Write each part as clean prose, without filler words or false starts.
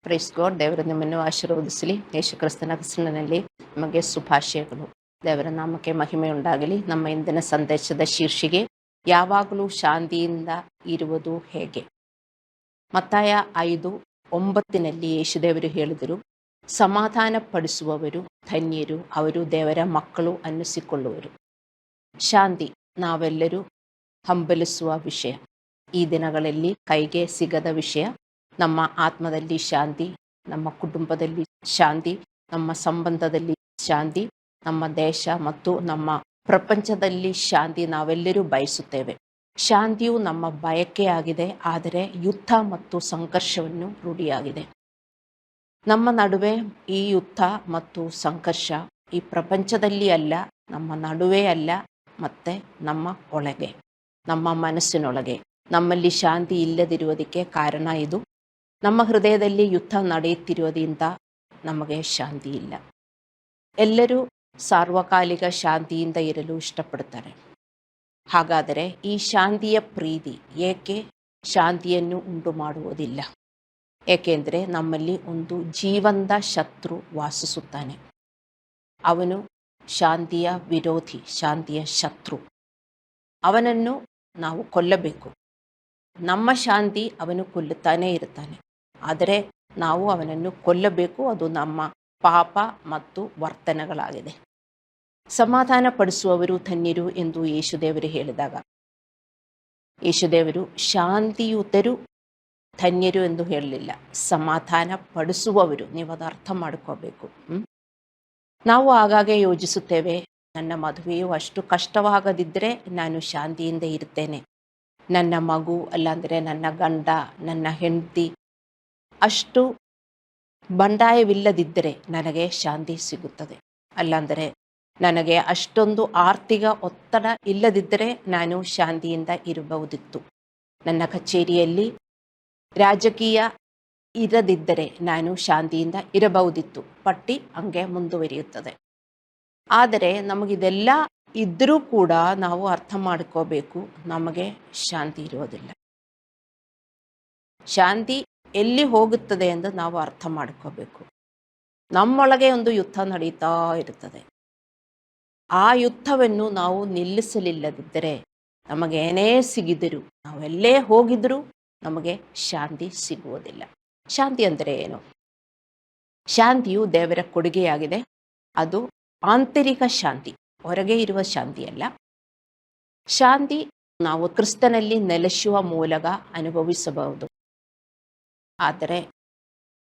Praise God. ದೇವರು ನಿಮ್ಮನ್ನು ಆಶೀರ್ವದಿಸಲಿ. ಯೇಸು ಕ್ರಿಸ್ತನ ಹೆಸರಿನಲ್ಲಿ ನಮಗೆ ಶುಭಾಶಯಗಳು. ದೇವರ ನಾಮಕ್ಕೆ ಮಹಿಮೆ ಉಂಟಾಗಲಿ. ನಮ್ಮ ಇಂದಿನ ಸಂದೇಶದ ಶೀರ್ಷಿಕೆ ಯಾವಾಗಲೂ ಶಾಂತಿಯಿಂದ ಇರುವುದು ಹೇಗೆ. ಮತ್ತಾಯ 5:9 ಯೇಸುದೇವರು ಹೇಳಿದರು, ಸಮಾಧಾನ ಪಡಿಸುವವರು ಧನ್ಯರು, ಅವರು ದೇವರ ಮಕ್ಕಳು ಅನ್ನಿಸಿಕೊಳ್ಳುವರು. ಶಾಂತಿ ನಾವೆಲ್ಲರೂ ಹಂಬಲಿಸುವ ವಿಷಯ. ಈ ದಿನಗಳಲ್ಲಿ ಕೈಗೆ ಸಿಗದ ವಿಷಯ. ನಮ್ಮ ಆತ್ಮದಲ್ಲಿ ಶಾಂತಿ, ನಮ್ಮ ಕುಟುಂಬದಲ್ಲಿ ಶಾಂತಿ, ನಮ್ಮ ಸಂಬಂಧದಲ್ಲಿ ಶಾಂತಿ, ನಮ್ಮ ದೇಶ ಮತ್ತು ನಮ್ಮ ಪ್ರಪಂಚದಲ್ಲಿ ಶಾಂತಿ ನಾವೆಲ್ಲರೂ ಬಯಸುತ್ತೇವೆ. ಶಾಂತಿಯು ನಮ್ಮ ಬಯಕೆಯಾಗಿದೆ, ಆದರೆ ಯುದ್ಧ ಮತ್ತು ಸಂಘರ್ಷವನ್ನು ರೂಢಿಯಾಗಿದೆ. ನಮ್ಮ ನಡುವೆ ಈ ಯುದ್ಧ ಮತ್ತು ಸಂಘರ್ಷ ಈ ಪ್ರಪಂಚದಲ್ಲಿ ಅಲ್ಲ, ನಮ್ಮ ನಡುವೆ ಅಲ್ಲ, ಮತ್ತೆ ನಮ್ಮ ಒಳಗೆ, ನಮ್ಮ ಮನಸ್ಸಿನೊಳಗೆ ನಮ್ಮಲ್ಲಿ ಶಾಂತಿ ಇಲ್ಲದಿರುವುದಕ್ಕೆ ಕಾರಣ ಇದು. ನಮ್ಮ ಹೃದಯದಲ್ಲಿ ಯುದ್ಧ ನಡೆಯುತ್ತಿರುವುದರಿಂದ ನಮಗೆ ಶಾಂತಿ ಇಲ್ಲ. ಎಲ್ಲರೂ ಸಾರ್ವಕಾಲಿಕ ಶಾಂತಿಯಿಂದ ಇರಲು ಇಷ್ಟಪಡುತ್ತಾರೆ. ಹಾಗಾದರೆ ಈ ಶಾಂತಿಯ ಪ್ರೀತಿ ಏಕೆ ಶಾಂತಿಯನ್ನು ಉಂಟು ಮಾಡುವುದಿಲ್ಲ? ಏಕೆಂದರೆ ನಮ್ಮಲ್ಲಿ ಒಂದು ಜೀವಂತ ಶತ್ರು ವಾಸಿಸುತ್ತಾನೆ. ಅವನು ಶಾಂತಿಯ ವಿರೋಧಿ, ಶಾಂತಿಯ ಶತ್ರು. ಅವನನ್ನು ನಾವು ಕೊಲ್ಲಬೇಕು. ನಮ್ಮ ಶಾಂತಿ ಅವನು ಕೊಲ್ಲುತ್ತಾನೇ ಇರುತ್ತಾನೆ, ಆದರೆ ನಾವು ಅವನನ್ನು ಕೊಲ್ಲಬೇಕು. ಅದು ನಮ್ಮ ಪಾಪ ಮತ್ತು ವರ್ತನೆಗಳಾಗಿದೆ. ಸಮಾಧಾನ ಪಡಿಸುವವರು ಧನ್ಯರು ಎಂದು ಯೇಸುದೇವರು ಹೇಳಿದಾಗ, ಯೇಸುದೇವರು ಶಾಂತಿಯುತರು ಧನ್ಯರು ಎಂದು ಹೇಳಲಿಲ್ಲ, ಸಮಾಧಾನ ಪಡಿಸುವವರು. ನೀವು ಅದು ಅರ್ಥ ಮಾಡ್ಕೋಬೇಕು. ನಾವು ಆಗಾಗ ಯೋಚಿಸುತ್ತೇವೆ, ನನ್ನ ಮದುವೆಯು ಅಷ್ಟು ಕಷ್ಟವಾಗದಿದ್ದರೆ ನಾನು ಶಾಂತಿಯಿಂದ ಇರ್ತೇನೆ. ನನ್ನ ಮಗು, ಅಲ್ಲಾಂದರೆ ನನ್ನ ಗಂಡ, ನನ್ನ ಹೆಂಡತಿ ಅಷ್ಟು ಬಂಡಾಯವಿಲ್ಲದಿದ್ದರೆ ನನಗೆ ಶಾಂತಿ ಸಿಗುತ್ತದೆ. ಅಲ್ಲಾಂದರೆ ನನಗೆ ಅಷ್ಟೊಂದು ಆರ್ಥಿಕ ಒತ್ತಡ ಇಲ್ಲದಿದ್ದರೆ ನಾನು ಶಾಂತಿಯಿಂದ ಇರಬಹುದಿತ್ತು. ನನ್ನ ಕಚೇರಿಯಲ್ಲಿ ರಾಜಕೀಯ ಇರದಿದ್ದರೆ ನಾನು ಶಾಂತಿಯಿಂದ ಇರಬಹುದಿತ್ತು. ಪಟ್ಟಿ ಹಂಗೆ ಮುಂದುವರಿಯುತ್ತದೆ. ಆದರೆ ನಮಗಿದೆಲ್ಲ ಇದ್ದರೂ ಕೂಡ ನಾವು ಅರ್ಥ ಮಾಡ್ಕೋಬೇಕು, ನಮಗೆ ಶಾಂತಿ ಇರೋದಿಲ್ಲ. ಶಾಂತಿ ಎಲ್ಲಿ ಹೋಗುತ್ತದೆ ಎಂದು ನಾವು ಅರ್ಥ ಮಾಡ್ಕೋಬೇಕು. ನಮ್ಮೊಳಗೆ ಒಂದು ಯುದ್ಧ ನಡೀತಾ ಇರುತ್ತದೆ. ಆ ಯುದ್ಧವನ್ನು ನಾವು ನಿಲ್ಲಿಸಲಿಲ್ಲದಿದ್ದರೆ ನಮಗೇನೇ ಸಿಗಿದರೂ, ನಾವೆಲ್ಲೇ ಹೋಗಿದ್ರೂ ನಮಗೆ ಶಾಂತಿ ಸಿಗುವುದಿಲ್ಲ. ಶಾಂತಿ ಅಂದರೆ ಏನು? ಶಾಂತಿಯು ದೇವರ ಕೊಡುಗೆಯಾಗಿದೆ. ಅದು ಆಂತರಿಕ ಶಾಂತಿ, ಹೊರಗೆ ಇರುವ ಶಾಂತಿಯಲ್ಲ. ಶಾಂತಿ ನಾವು ಕ್ರಿಸ್ತನಲ್ಲಿ ನೆಲೆಸುವ ಮೂಲಕ ಅನುಭವಿಸಬಹುದು. ಆದರೆ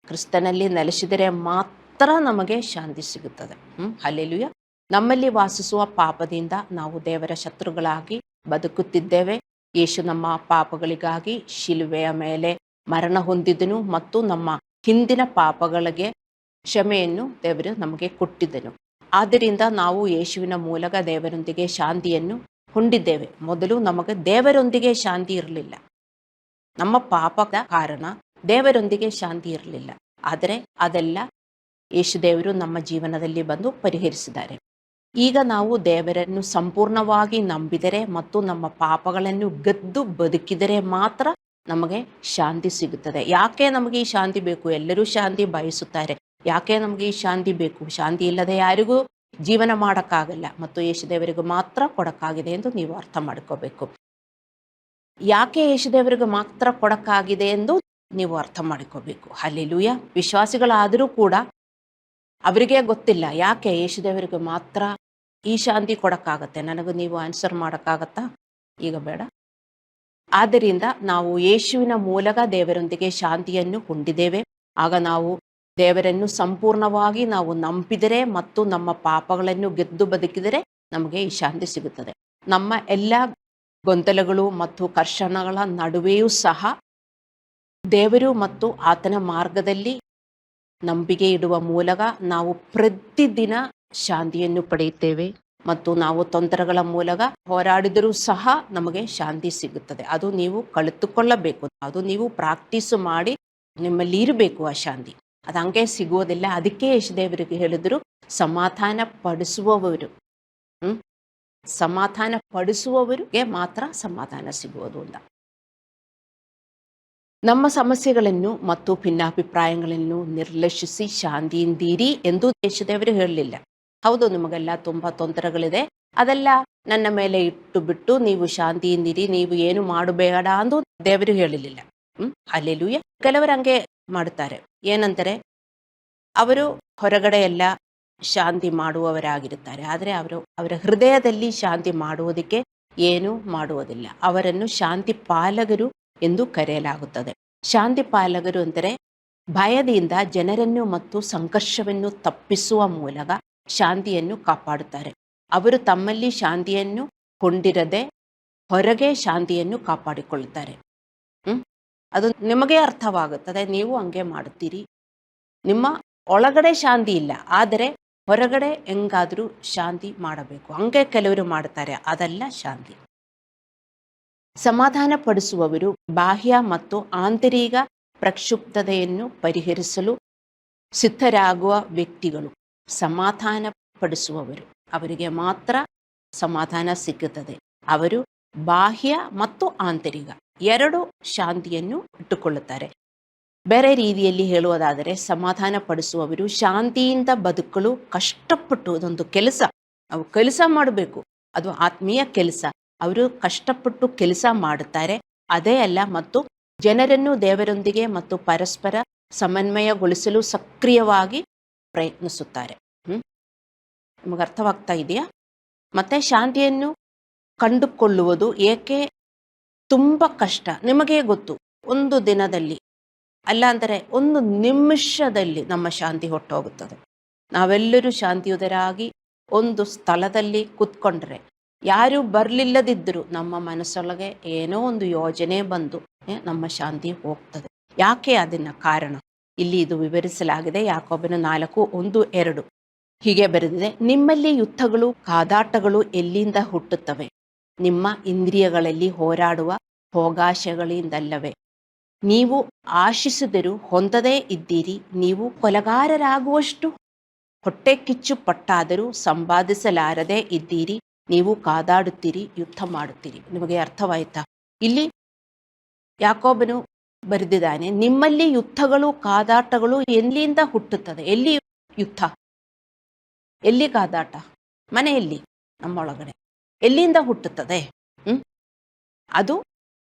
ಕ್ರಿಸ್ತನಲ್ಲಿ ನೆಲೆಸಿದರೆ ಮಾತ್ರ ನಮಗೆ ಶಾಂತಿ ಸಿಗುತ್ತದೆ. ಹಲ್ಲೆಲೂಯಾ. ನಮ್ಮಲ್ಲಿ ವಾಸಿಸುವ ಪಾಪದಿಂದ ನಾವು ದೇವರ ಶತ್ರುಗಳಾಗಿ ಬದುಕುತ್ತಿದ್ದೇವೆ. ಯೇಸು ನಮ್ಮ ಪಾಪಗಳಿಗಾಗಿ ಶಿಲುಬೆಯ ಮೇಲೆ ಮರಣ ಹೊಂದಿದನು ಮತ್ತು ನಮ್ಮ ಹಿಂದಿನ ಪಾಪಗಳಿಗೆ ಕ್ಷಮೆಯನ್ನು ದೇವರು ನಮಗೆ ಕೊಟ್ಟಿದ್ದನು. ಆದ್ದರಿಂದ ನಾವು ಯೇಸುವಿನ ಮೂಲಕ ದೇವರೊಂದಿಗೆ ಶಾಂತಿಯನ್ನು ಹೊಂದಿದ್ದೇವೆ. ಮೊದಲು ನಮಗೆ ದೇವರೊಂದಿಗೆ ಶಾಂತಿ ಇರಲಿಲ್ಲ. ನಮ್ಮ ಪಾಪದ ಕಾರಣ ದೇವರೊಂದಿಗೆ ಶಾಂತಿ ಇರಲಿಲ್ಲ. ಆದರೆ ಅದೆಲ್ಲ ಯೇಸುದೇವರು ನಮ್ಮ ಜೀವನದಲ್ಲಿ ಬಂದು ಪರಿಹರಿಸಿದ್ದಾರೆ. ಈಗ ನಾವು ದೇವರನ್ನು ಸಂಪೂರ್ಣವಾಗಿ ನಂಬಿದರೆ ಮತ್ತು ನಮ್ಮ ಪಾಪಗಳನ್ನು ಗೆದ್ದು ಬದುಕಿದರೆ ಮಾತ್ರ ನಮಗೆ ಶಾಂತಿ ಸಿಗುತ್ತದೆ. ಯಾಕೆ ನಮಗೆ ಈ ಶಾಂತಿ ಬೇಕು? ಎಲ್ಲರೂ ಶಾಂತಿ ಬಯಸುತ್ತಾರೆ. ಯಾಕೆ ನಮಗೆ ಈ ಶಾಂತಿ ಬೇಕು? ಶಾಂತಿ ಇಲ್ಲದೆ ಯಾರಿಗೂ ಜೀವನ ಮಾಡೋಕ್ಕಾಗಲ್ಲ, ಮತ್ತು ಯೇಸುದೇವರಿಗೂ ಮಾತ್ರ ಕೊಡಕ್ಕಾಗಿದೆ ಎಂದು ನೀವು ಅರ್ಥ ಮಾಡ್ಕೋಬೇಕು. ಯಾಕೆ ಯೇಸುದೇವರಿಗೆ ಮಾತ್ರ ಕೊಡಕ್ಕಾಗಿದೆ ಎಂದು ನೀವು ಅರ್ಥ ಮಾಡ್ಕೋಬೇಕು. ಹಲ್ಲೆಲೂಯಾ. ವಿಶ್ವಾಸಿಗಳಾದರೂ ಕೂಡ ಅವರಿಗೆ ಗೊತ್ತಿಲ್ಲ ಯಾಕೆ ಯೇಸುದೇವರಿಗೆ ಮಾತ್ರ ಈ ಶಾಂತಿ ಕೊಡಕ್ಕಾಗತ್ತೆ. ನನಗೂ ನೀವು ಆನ್ಸರ್ ಮಾಡೋಕ್ಕಾಗತ್ತಾ? ಈಗ ಬೇಡ. ಆದ್ದರಿಂದ ನಾವು ಯೇಸುವಿನ ಮೂಲಕ ದೇವರೊಂದಿಗೆ ಶಾಂತಿಯನ್ನು ಹೊಂದಿದ್ದೇವೆ. ಆಗ ನಾವು ದೇವರನ್ನು ಸಂಪೂರ್ಣವಾಗಿ ನಾವು ನಂಬಿದರೆ ಮತ್ತು ನಮ್ಮ ಪಾಪಗಳನ್ನು ಗೆದ್ದು ಬದುಕಿದರೆ ನಮಗೆ ಈ ಶಾಂತಿ ಸಿಗುತ್ತದೆ. ನಮ್ಮ ಎಲ್ಲ ಗೊಂದಲಗಳು ಮತ್ತು ಕರ್ಷಣಗಳ ನಡುವೆಯೂ ಸಹ ದೇವರು ಮತ್ತು ಆತನ ಮಾರ್ಗದಲ್ಲಿ ನಂಬಿಕೆ ಇಡುವ ಮೂಲಕ ನಾವು ಪ್ರತಿದಿನ ಶಾಂತಿಯನ್ನು ಪಡೆಯುತ್ತೇವೆ. ಮತ್ತು ನಾವು ತೊಂದರೆಗಳ ಮೂಲಕ ಹೋರಾಡಿದರೂ ಸಹ ನಮಗೆ ಶಾಂತಿ ಸಿಗುತ್ತದೆ. ಅದು ನೀವು ಕಲಿತುಕೊಳ್ಳಬೇಕು. ಅದು ನೀವು ಪ್ರಾಕ್ಟೀಸ್ ಮಾಡಿ ನಿಮ್ಮಲ್ಲಿ ಇರಬೇಕು ಆ ಶಾಂತಿ. ಅದು ಹಂಗೆ ಸಿಗುವುದಿಲ್ಲ. ಅದಕ್ಕೆ ಯೇಸುದೇವರಿಗೆ ಹೇಳಿದ್ರು, ಸಮಾಧಾನ ಪಡಿಸುವವರು, ಸಮಾಧಾನ ಪಡಿಸುವವರಿಗೆ ಮಾತ್ರ ಸಮಾಧಾನ ಸಿಗುವುದು ಅಂತ. ನಮ್ಮ ಸಮಸ್ಯೆಗಳನ್ನು ಮತ್ತು ಭಿನ್ನಾಭಿಪ್ರಾಯಗಳನ್ನು ನಿರ್ಲಕ್ಷಿಸಿ ಶಾಂತಿಯಿಂದಿರಿ ಎಂದು ದೇಶದೇವರು ಹೇಳಲಿಲ್ಲ. ಹೌದು, ನಿಮಗೆಲ್ಲ ತುಂಬ ತೊಂದರೆಗಳಿದೆ, ಅದೆಲ್ಲ ನನ್ನ ಮೇಲೆ ಇಟ್ಟು ಬಿಟ್ಟು ನೀವು ಶಾಂತಿಯಿಂದಿರಿ, ನೀವು ಏನು ಮಾಡಬೇಡ ಅಂದು ದೇವರು ಹೇಳಲಿಲ್ಲ. ಹಲ್ಲೆಲೂಯಾ. ಕೆಲವರು ಹಂಗೆ ಮಾಡ್ತಾರೆ. ಏನಂತಾರೆ, ಅವರು ಹೊರಗಡೆ ಎಲ್ಲ ಶಾಂತಿ ಮಾಡುವವರಾಗಿರುತ್ತಾರೆ, ಆದರೆ ಅವರ ಹೃದಯದಲ್ಲಿ ಶಾಂತಿ ಮಾಡುವುದಕ್ಕೆ ಏನೂ ಮಾಡುವುದಿಲ್ಲ. ಅವರನ್ನು ಶಾಂತಿ ಪಾಲಕರು ಎಂದು ಕರೆಯಲಾಗುತ್ತದೆ. ಶಾಂತಿ ಪಾಲಕರು ಅಂದರೆ ಭಯದಿಂದ ಜನರನ್ನು ಮತ್ತು ಸಂಘರ್ಷವನ್ನು ತಪ್ಪಿಸುವ ಮೂಲಕ ಶಾಂತಿಯನ್ನು ಕಾಪಾಡುತ್ತಾರೆ. ಅವರು ತಮ್ಮಲ್ಲಿ ಶಾಂತಿಯನ್ನು ಕೊಂಡಿರದೆ ಹೊರಗೆ ಶಾಂತಿಯನ್ನು ಕಾಪಾಡಿಕೊಳ್ಳುತ್ತಾರೆ. ಅದು ನಿಮಗೆ ಅರ್ಥವಾಗುತ್ತದೆ. ನೀವು ಹಂಗೆ ಮಾಡುತ್ತೀರಿ. ನಿಮ್ಮ ಒಳಗಡೆ ಶಾಂತಿ ಇಲ್ಲ, ಆದರೆ ಹೊರಗಡೆ ಹೆಂಗಾದರೂ ಶಾಂತಿ ಮಾಡಬೇಕು, ಹಂಗೆ ಕೆಲವರು ಮಾಡ್ತಾರೆ. ಅದಲ್ಲ ಶಾಂತಿ. ಸಮಾಧಾನ ಪಡಿಸುವವರು ಬಾಹ್ಯ ಮತ್ತು ಆಂತರಿಕ ಪ್ರಕ್ಷುಬ್ಧತೆಯನ್ನು ಪರಿಹರಿಸಲು ಸಿದ್ಧರಾಗುವ ವ್ಯಕ್ತಿಗಳು. ಸಮಾಧಾನ ಪಡಿಸುವವರು, ಅವರಿಗೆ ಮಾತ್ರ ಸಮಾಧಾನ ಸಿಗುತ್ತದೆ. ಅವರು ಬಾಹ್ಯ ಮತ್ತು ಆಂತರಿಕ ಎರಡು ಶಾಂತಿಯನ್ನು ಇಟ್ಟುಕೊಳ್ಳುತ್ತಾರೆ. ಬೇರೆ ರೀತಿಯಲ್ಲಿ ಹೇಳುವುದಾದರೆ, ಸಮಾಧಾನ ಪಡಿಸುವವರು ಶಾಂತಿಯಿಂದ ಬದುಕಲು ಕಷ್ಟಪಟ್ಟು, ಅದೊಂದು ಕೆಲಸ, ಅವು ಕೆಲಸ ಮಾಡಬೇಕು, ಅದು ಆತ್ಮೀಯ ಕೆಲಸ. ಅವರು ಕಷ್ಟಪಟ್ಟು ಕೆಲಸ ಮಾಡುತ್ತಾರೆ, ಅದೇ ಅಲ್ಲ, ಮತ್ತು ಜನರನ್ನು ದೇವರೊಂದಿಗೆ ಮತ್ತು ಪರಸ್ಪರ ಸಮನ್ವಯಗೊಳಿಸಲು ಸಕ್ರಿಯವಾಗಿ ಪ್ರಯತ್ನಿಸುತ್ತಾರೆ. ನಿಮಗೆ ಅರ್ಥವಾಗ್ತಾ ಇದೆಯಾ? ಮತ್ತೆ ಶಾಂತಿಯನ್ನು ಕಂಡುಕೊಳ್ಳುವುದು ಏಕೆ ತುಂಬ ಕಷ್ಟ ನಿಮಗೆ ಗೊತ್ತು. ಒಂದು ದಿನದಲ್ಲಿ ಅಲ್ಲ ಅಂದರೆ ಒಂದು ನಿಮಿಷದಲ್ಲಿ ನಮ್ಮ ಶಾಂತಿ ಹೊಟ್ಟೋಗುತ್ತದೆ. ನಾವೆಲ್ಲರೂ ಶಾಂತಿಯುತರಾಗಿ ಒಂದು ಸ್ಥಳದಲ್ಲಿ ಕೂತ್ಕೊಂಡ್ರೆ, ಯಾರು ಬರಲಿಲ್ಲದಿದ್ದರೂ ನಮ್ಮ ಮನಸ್ಸೊಳಗೆ ಏನೋ ಒಂದು ಯೋಜನೆ ಬಂದು ನಮ್ಮ ಶಾಂತಿ ಹೋಗ್ತದೆ. ಯಾಕೆ? ಅದನ್ನ ಕಾರಣ ಇಲ್ಲಿ ಇದು ವಿವರಿಸಲಾಗಿದೆ. ಯಾಕೋಬನ 4:1-2 ಹೀಗೆ ಬರೆದಿದೆ: ನಿಮ್ಮಲ್ಲಿ ಯುದ್ಧಗಳು ಕಾದಾಟಗಳು ಎಲ್ಲಿಂದ ಹುಟ್ಟುತ್ತವೆ? ನಿಮ್ಮ ಇಂದ್ರಿಯಗಳಲ್ಲಿ ಹೋರಾಡುವ ಭೋಗಾಶಗಳಿಂದಲ್ಲವೇ? ನೀವು ಆಶಿಸಿದರೂ ಹೊಂದದೇ ಇದ್ದೀರಿ. ನೀವು ಕೊಲೆಗಾರರಾಗುವಷ್ಟು ಹೊಟ್ಟೆ ಕಿಚ್ಚು ಪಟ್ಟಾದರೂ ಸಂಪಾದಿಸಲಾರದೆ ಇದ್ದೀರಿ. ನೀವು ಕಾದಾಡುತ್ತೀರಿ, ಯುದ್ಧ ಮಾಡುತ್ತೀರಿ. ನಿಮಗೆ ಅರ್ಥವಾಯ್ತಾ? ಇಲ್ಲಿ ಯಾಕೋಬನು ಬರೆದಿದ್ದಾನೆ, ನಿಮ್ಮಲ್ಲಿ ಯುದ್ಧಗಳು ಕಾದಾಟಗಳು ಎಲ್ಲಿಂದ ಹುಟ್ಟುತ್ತದೆ? ಎಲ್ಲಿ ಯುದ್ಧ, ಎಲ್ಲಿ ಕಾದಾಟ? ಮನೆಯಲ್ಲಿ, ನಮ್ಮೊಳಗಡೆ. ಎಲ್ಲಿಂದ ಹುಟ್ಟುತ್ತದೆ? ಅದು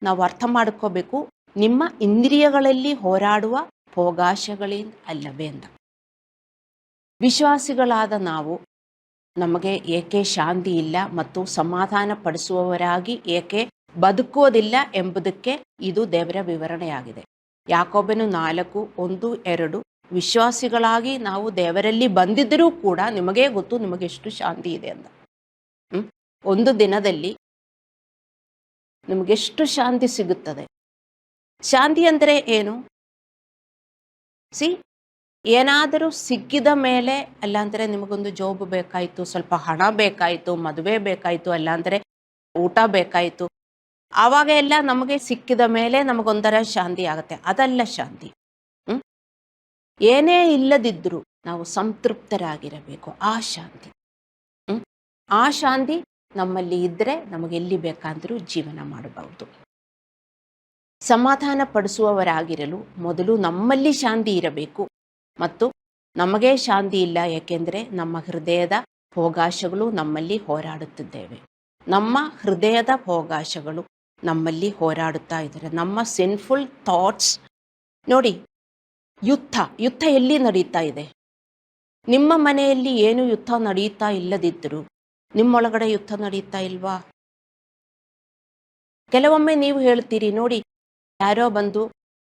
ನಾವು ಅರ್ಥ ಮಾಡ್ಕೋಬೇಕು. ನಿಮ್ಮ ಇಂದ್ರಿಯಗಳಲ್ಲಿ ಹೋರಾಡುವ ಭೋಗಾಶಗಳಿಂದ ಅಲ್ಲವೇ ಅಂತ. ವಿಶ್ವಾಸಿಗಳಾದ ನಾವು ನಮಗೆ ಏಕೆ ಶಾಂತಿ ಇಲ್ಲ ಮತ್ತು ಸಮಾಧಾನ ಪಡಿಸುವವರಾಗಿ ಏಕೆ ಬದುಕುವುದಿಲ್ಲ ಎಂಬುದಕ್ಕೆ ಇದು ದೇವರ ವಿವರಣೆಯಾಗಿದೆ. ಯಾಕೋಬನು 4:1-2 ವಿಶ್ವಾಸಿಗಳಾಗಿ ನಾವು ದೇವರಲ್ಲಿ ಬಂದಿದ್ದರೂ ಕೂಡ ನಿಮಗೇ ಗೊತ್ತು ನಿಮಗೆಷ್ಟು ಶಾಂತಿ ಇದೆ ಅಂತ. ಒಂದು ದಿನದಲ್ಲಿ ನಿಮಗೆಷ್ಟು ಶಾಂತಿ ಸಿಗುತ್ತದೆ? ಶಾಂತಿ ಅಂದರೆ ಏನು? ಏನಾದರೂ ಸಿಕ್ಕಿದ ಮೇಲೆ, ಅಲ್ಲಾಂದರೆ ನಿಮಗೊಂದು ಜಾಬ್ ಬೇಕಾಯಿತು, ಸ್ವಲ್ಪ ಹಣ ಬೇಕಾಯಿತು, ಮದುವೆ ಬೇಕಾಯಿತು, ಅಲ್ಲಾಂದರೆ ಊಟ ಬೇಕಾಯಿತು, ಆವಾಗ ಎಲ್ಲ ನಮಗೆ ಸಿಕ್ಕಿದ ಮೇಲೆ ನಮಗೊಂಥರ ಶಾಂತಿ ಆಗುತ್ತೆ. ಅದಲ್ಲ ಶಾಂತಿ. ಏನೇ ಇಲ್ಲದಿದ್ದರೂ ನಾವು ಸಂತೃಪ್ತರಾಗಿರಬೇಕು, ಆ ಶಾಂತಿ. ಆ ಶಾಂತಿ ನಮ್ಮಲ್ಲಿ ಇದ್ದರೆ ನಮಗೆಲ್ಲಿ ಬೇಕಾದರೂ ಜೀವನ ಮಾಡಬಹುದು. ಸಮಾಧಾನ ಪಡಿಸುವವರಾಗಿರಲು ಮೊದಲು ನಮ್ಮಲ್ಲಿ ಶಾಂತಿ ಇರಬೇಕು. ಮತ್ತು ನಮಗೆ ಶಾಂತಿ ಇಲ್ಲ, ಏಕೆಂದರೆ ನಮ್ಮ ಹೃದಯದ ಭೋಗಾಶಗಳು ನಮ್ಮಲ್ಲಿ ಹೋರಾಡುತ್ತಿದ್ದೇವೆ. ನಮ್ಮ ಹೃದಯದ ಭೋಗಾಶಗಳು ನಮ್ಮಲ್ಲಿ ಹೋರಾಡುತ್ತಾ ಇದ್ದಾರೆ. ನಮ್ಮ ಸಿನ್ಫುಲ್ ಥಾಟ್ಸ್. ನೋಡಿ, ಯುದ್ಧ ಎಲ್ಲಿ ನಡೀತಾ ಇದೆ? ನಿಮ್ಮ ಮನೆಯಲ್ಲಿ ಏನು ಯುದ್ಧ ನಡೀತಾ ಇಲ್ಲದಿದ್ದರೂ ನಿಮ್ಮೊಳಗಡೆ ಯುದ್ಧ ನಡೀತಾ ಇಲ್ವಾ? ಕೆಲವೊಮ್ಮೆ ನೀವು ಹೇಳ್ತೀರಿ, ನೋಡಿ, ಯಾರೋ ಬಂದು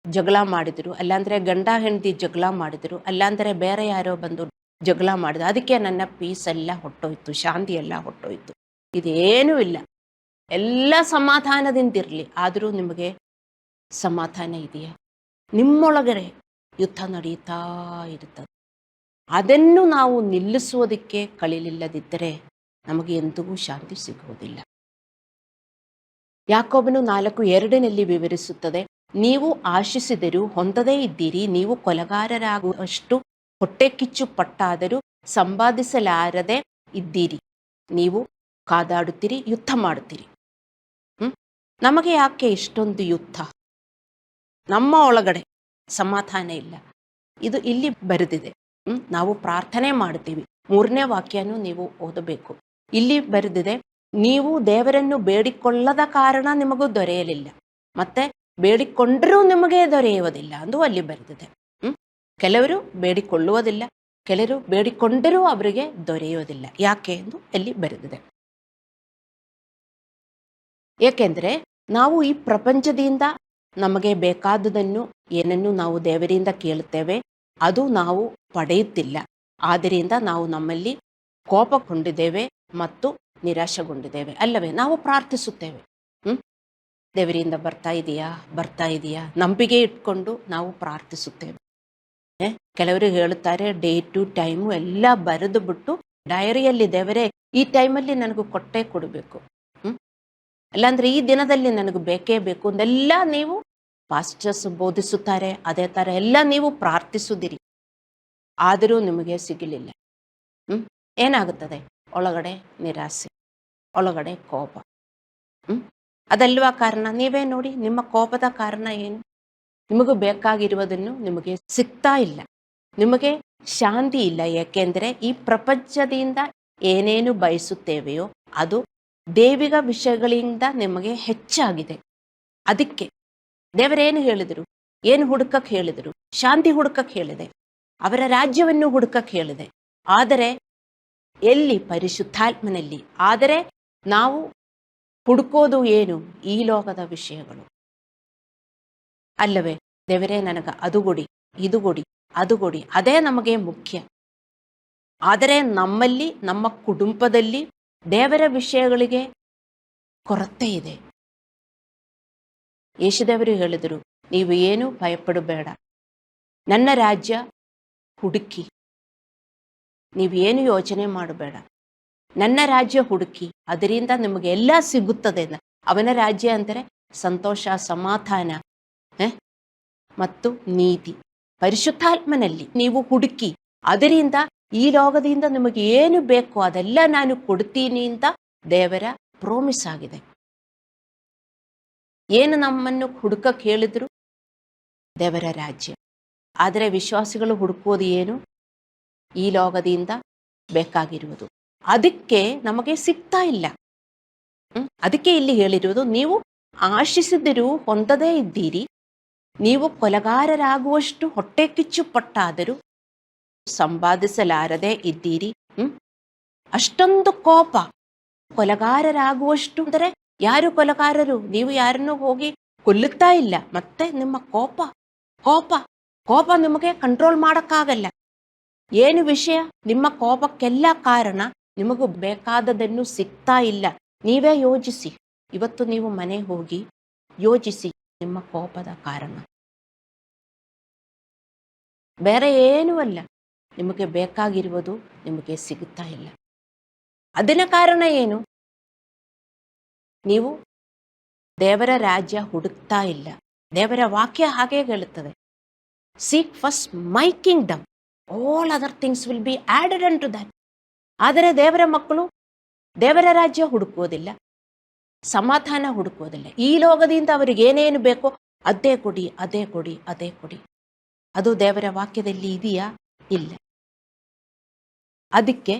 ಜಗಳ ಮಾಡಿದರು, ಅಲ್ಲಾಂದರೆ ಗಂಡ ಹೆಂಡತಿ ಜಗಳ ಮಾಡಿದರು, ಅಲ್ಲಾಂದರೆ ಬೇರೆ ಯಾರೋ ಬಂದು ಜಗಳ ಮಾಡಿದ್ರು, ಅದಕ್ಕೆ ನನ್ನ ಪೀಸ್ ಎಲ್ಲ ಹೊಟ್ಟೋಯ್ತು, ಶಾಂತಿ ಎಲ್ಲ ಹೊಟ್ಟೋಯ್ತು. ಇದೇನೂ ಇಲ್ಲ, ಎಲ್ಲ ಸಮಾಧಾನದಿಂದಿರಲಿ. ಆದರೂ ನಿಮಗೆ ಸಮಾಧಾನ ಇದೆಯಾ? ನಿಮ್ಮೊಳಗಡೆ ಯುದ್ಧ ನಡೀತಾ ಇರುತ್ತದೆ. ಅದನ್ನು ನಾವು ನಿಲ್ಲಿಸುವುದಕ್ಕೆ ಕಳಿಲಿಲ್ಲದಿದ್ದರೆ ನಮಗೆ ಎಂದಿಗೂ ಶಾಂತಿ ಸಿಗುವುದಿಲ್ಲ. ಯಾಕೋಬನು 4:2 ವಿವರಿಸುತ್ತದೆ, ನೀವು ಆಶಿಸಿದರೂ ಹೊಂದದೇ ಇದ್ದೀರಿ. ನೀವು ಕೊಲೆಗಾರರಾಗುವಷ್ಟು ಹೊಟ್ಟೆ ಕಿಚ್ಚು ಪಟ್ಟಾದರೂ ಸಂಪಾದಿಸಲಾರದೆ ಇದ್ದೀರಿ. ನೀವು ಕಾದಾಡುತ್ತೀರಿ, ಯುದ್ಧ ಮಾಡುತ್ತೀರಿ. ನಮಗೆ ಯಾಕೆ ಇಷ್ಟೊಂದು ಯುದ್ಧ? ನಮ್ಮ ಒಳಗಡೆ ಸಮಾಧಾನ ಇಲ್ಲ. ಇದು ಇಲ್ಲಿ ಬರೆದಿದೆ. ನಾವು ಪ್ರಾರ್ಥನೆ ಮಾಡ್ತೀವಿ. 3ನೇ ವಾಕ್ಯನೂ ನೀವು ಓದಬೇಕು. ಇಲ್ಲಿ ಬರೆದಿದೆ, ನೀವು ದೇವರನ್ನು ಬೇಡಿಕೊಳ್ಳದ ಕಾರಣ ನಿಮಗೂ ದೊರೆಯಲಿಲ್ಲ, ಮತ್ತೆ ಬೇಡಿಕೊಂಡರೂ ನಿಮಗೆ ದೊರೆಯುವುದಿಲ್ಲ ಅಂದು ಅಲ್ಲಿ ಬರೆದಿದೆ. ಕೆಲವರು ಬೇಡಿಕೊಳ್ಳುವುದಿಲ್ಲ, ಕೆಲವರು ಬೇಡಿಕೊಂಡರೂ ಅವರಿಗೆ ದೊರೆಯುವುದಿಲ್ಲ. ಯಾಕೆ ಎಂದು ಅಲ್ಲಿ ಬರೆದಿದೆ. ಏಕೆಂದರೆ ನಾವು ಈ ಪ್ರಪಂಚದಿಂದ ನಮಗೆ ಬೇಕಾದುದನ್ನು ಏನನ್ನು ನಾವು ದೇವರಿಂದ ಕೇಳುತ್ತೇವೆ, ಅದು ನಾವು ಪಡೆಯುತ್ತಿಲ್ಲ. ಆದ್ದರಿಂದ ನಾವು ನಮ್ಮಲ್ಲಿ ಕೋಪಗೊಂಡಿದ್ದೇವೆ ಮತ್ತು ನಿರಾಶೆಗೊಂಡಿದ್ದೇವೆ ಅಲ್ಲವೇ? ನಾವು ಪ್ರಾರ್ಥಿಸುತ್ತೇವೆ, ದೇವರಿಂದ ಬರ್ತಾ ಇದೆಯಾ ನಂಬಿಕೆ ಇಟ್ಕೊಂಡು ನಾವು ಪ್ರಾರ್ಥಿಸುತ್ತೇವೆ. ಕೆಲವರು ಹೇಳುತ್ತಾರೆ, ಡೇಟು ಟೈಮು ಎಲ್ಲ ಬರೆದು ಬಿಟ್ಟು ಡೈರಿಯಲ್ಲಿ ದೇವರೇ ಈ ಟೈಮಲ್ಲಿ ನನಗೂ ಕೊಟ್ಟೇ ಕೊಡಬೇಕು, ಇಲ್ಲಾಂದ್ರೆ ಈ ದಿನದಲ್ಲಿ ನನಗೆ ಬೇಕೇ ಬೇಕು ಅಂದೆಲ್ಲ ನೀವು ಪಾಸ್ಟರ್ಸ್ ಬೋಧಿಸುತ್ತಾರೆ. ಅದೇ ಥರ ಎಲ್ಲ ನೀವು ಪ್ರಾರ್ಥಿಸುದಿರಿ, ಆದರೂ ನಿಮಗೆ ಸಿಗಲಿಲ್ಲ. ಏನಾಗುತ್ತದೆ? ಒಳಗಡೆ ನಿರಾಸೆ, ಒಳಗಡೆ ಕೋಪ. ಅದಲ್ವಾ ಕಾರಣ? ನೀವೇ ನೋಡಿ, ನಿಮ್ಮ ಕೋಪದ ಕಾರಣ ಏನು? ನಿಮಗೂ ಬೇಕಾಗಿರುವುದನ್ನು ನಿಮಗೆ ಸಿಗ್ತಾ ಇಲ್ಲ, ನಿಮಗೆ ಶಾಂತಿ ಇಲ್ಲ. ಏಕೆಂದರೆ ಈ ಪ್ರಪಂಚದಿಂದ ಏನೇನು ಬಯಸುತ್ತೇವೆಯೋ ಅದು ದೈವಿಕ ವಿಷಯಗಳಿಂದ ನಿಮಗೆ ಹೆಚ್ಚಾಗಿದೆ. ಅದಕ್ಕೆ ದೇವರೇನು ಹೇಳಿದರು? ಏನು ಹುಡುಕಕ್ಕೆ ಹೇಳಿದರು? ಶಾಂತಿ ಹುಡುಕಕ್ಕೆ ಹೇಳಿದೆ, ಅವರ ರಾಜ್ಯವನ್ನು ಹುಡುಕಕ್ಕೆ ಹೇಳಿದೆ. ಆದರೆ ಎಲ್ಲಿ? ಪರಿಶುದ್ಧಾತ್ಮನಲ್ಲಿ. ಆದರೆ ನಾವು ಹುಡುಕೋದು ಏನು? ಈ ಲೋಕದ ವಿಷಯಗಳು ಅಲ್ಲವೇ? ದೇವರೇ ನನಗೆ ಅದು ಕೊಡಿ, ಇದು ಕೊಡಿ, ಅದು ಕೊಡಿ, ಅದೇ ನಮಗೆ ಮುಖ್ಯ. ಆದರೆ ನಮ್ಮಲ್ಲಿ, ನಮ್ಮ ಕುಟುಂಬದಲ್ಲಿ ದೇವರ ವಿಷಯಗಳಿಗೆ ಕೊರತೆ ಇದೆ. ಯೇಸುದೇವರು ಹೇಳಿದರು, ನೀವು ಏನು ಭಯಪಡಬೇಡ, ನನ್ನ ರಾಜ್ಯ ಹುಡುಕಿ, ನೀವೇನು ಯೋಚನೆ ಮಾಡಬೇಡ, ನನ್ನ ರಾಜ್ಯ ಹುಡುಕಿ, ಅದರಿಂದ ನಿಮಗೆ ಎಲ್ಲ ಸಿಗುತ್ತದೆ. ಅವನ ರಾಜ್ಯ ಅಂದರೆ ಸಂತೋಷ, ಸಮಾಧಾನ ಮತ್ತು ನೀತಿ. ಪರಿಶುದ್ಧಾತ್ಮನಲ್ಲಿ ನೀವು ಹುಡುಕಿ, ಅದರಿಂದ ಈ ಲೋಕದಿಂದ ನಿಮಗೆ ಏನು ಬೇಕು ಅದೆಲ್ಲ ನಾನು ಕೊಡ್ತೀನಿ ಅಂತ ದೇವರ ಪ್ರಾಮಿಸ್ ಆಗಿದೆ. ಏನು ನಮ್ಮನ್ನು ಹುಡುಕಕ್ಕೆ ಹೇಳಿದ್ರು? ದೇವರ ರಾಜ್ಯ. ಆದರೆ ವಿಶ್ವಾಸಿಗಳು ಹುಡುಕುವುದು ಏನು? ಈ ಲೋಕದಿಂದ ಬೇಕಾಗಿರುವುದು. ಅದಕ್ಕೆ ನಮಗೆ ಸಿಗ್ತಾ ಇಲ್ಲ. ಅದಕ್ಕೆ ಇಲ್ಲಿ ಹೇಳಿರುವುದು, ನೀವು ಆಶಿಸಿದರೂ ಹೊಂದದೇ ಇದ್ದೀರಿ, ನೀವು ಕೊಲೆಗಾರರಾಗುವಷ್ಟು ಹೊಟ್ಟೆ ಕಿಚ್ಚು ಪಟ್ಟಾದರೂ ಸಂಪಾದಿಸಲಾರದೆ ಇದ್ದೀರಿ. ಅಷ್ಟೊಂದು ಕೋಪ, ಕೊಲೆಗಾರರಾಗುವಷ್ಟು. ಅಂದರೆ ಯಾರು ಕೊಲೆಗಾರರು? ನೀವು ಯಾರನ್ನು ಹೋಗಿ ಕೊಲ್ಲುತ್ತಾ ಇಲ್ಲ, ಮತ್ತೆ ನಿಮ್ಮ ಕೋಪ ಕೋಪ ಕೋಪ ನಿಮಗೆ ಕಂಟ್ರೋಲ್ ಮಾಡೋಕ್ಕಾಗಲ್ಲ. ಏನು ವಿಷಯ? ನಿಮ್ಮ ಕೋಪಕ್ಕೆಲ್ಲ ಕಾರಣ ನಿಮಗೂ ಬೇಕಾದದನ್ನು ಸಿಗ್ತಾ ಇಲ್ಲ. ನೀವೇ ಯೋಚಿಸಿ, ಇವತ್ತು ನೀವು ಮನೆ ಹೋಗಿ ಯೋಚಿಸಿ, ನಿಮ್ಮ ಕೋಪದ ಕಾರಣ ಬೇರೆ ಏನೂ ಅಲ್ಲ. ನಿಮಗೆ ಬೇಕಾಗಿರುವುದು ನಿಮಗೆ ಸಿಗುತ್ತಾ ಇಲ್ಲ. ಅದನ್ನ ಕಾರಣ ಏನು? ನೀವು ದೇವರ ರಾಜ್ಯ ಹುಡುಕ್ತಾ ಇಲ್ಲ. ದೇವರ ವಾಕ್ಯ ಹಾಗೆ ಹೇಳುತ್ತದೆ, seek first my kingdom, all other things will be added unto that. ಆದರೆ ದೇವರ ಮಕ್ಕಳು ದೇವರ ರಾಜ್ಯ ಹುಡುಕುವುದಿಲ್ಲ, ಸಮಾಧಾನ ಹುಡುಕುವುದಿಲ್ಲ. ಈ ಲೋಕದಿಂದ ಅವರಿಗೆ ಏನೇನು ಬೇಕೋ ಅದೇ ಕೊಡಿ, ಅದೇ ಕೊಡಿ, ಅದೇ ಕೊಡಿ. ಅದು ದೇವರ ವಾಕ್ಯದಲ್ಲಿ ಇದೆಯಾ? ಇಲ್ಲ. ಅದಕ್ಕೆ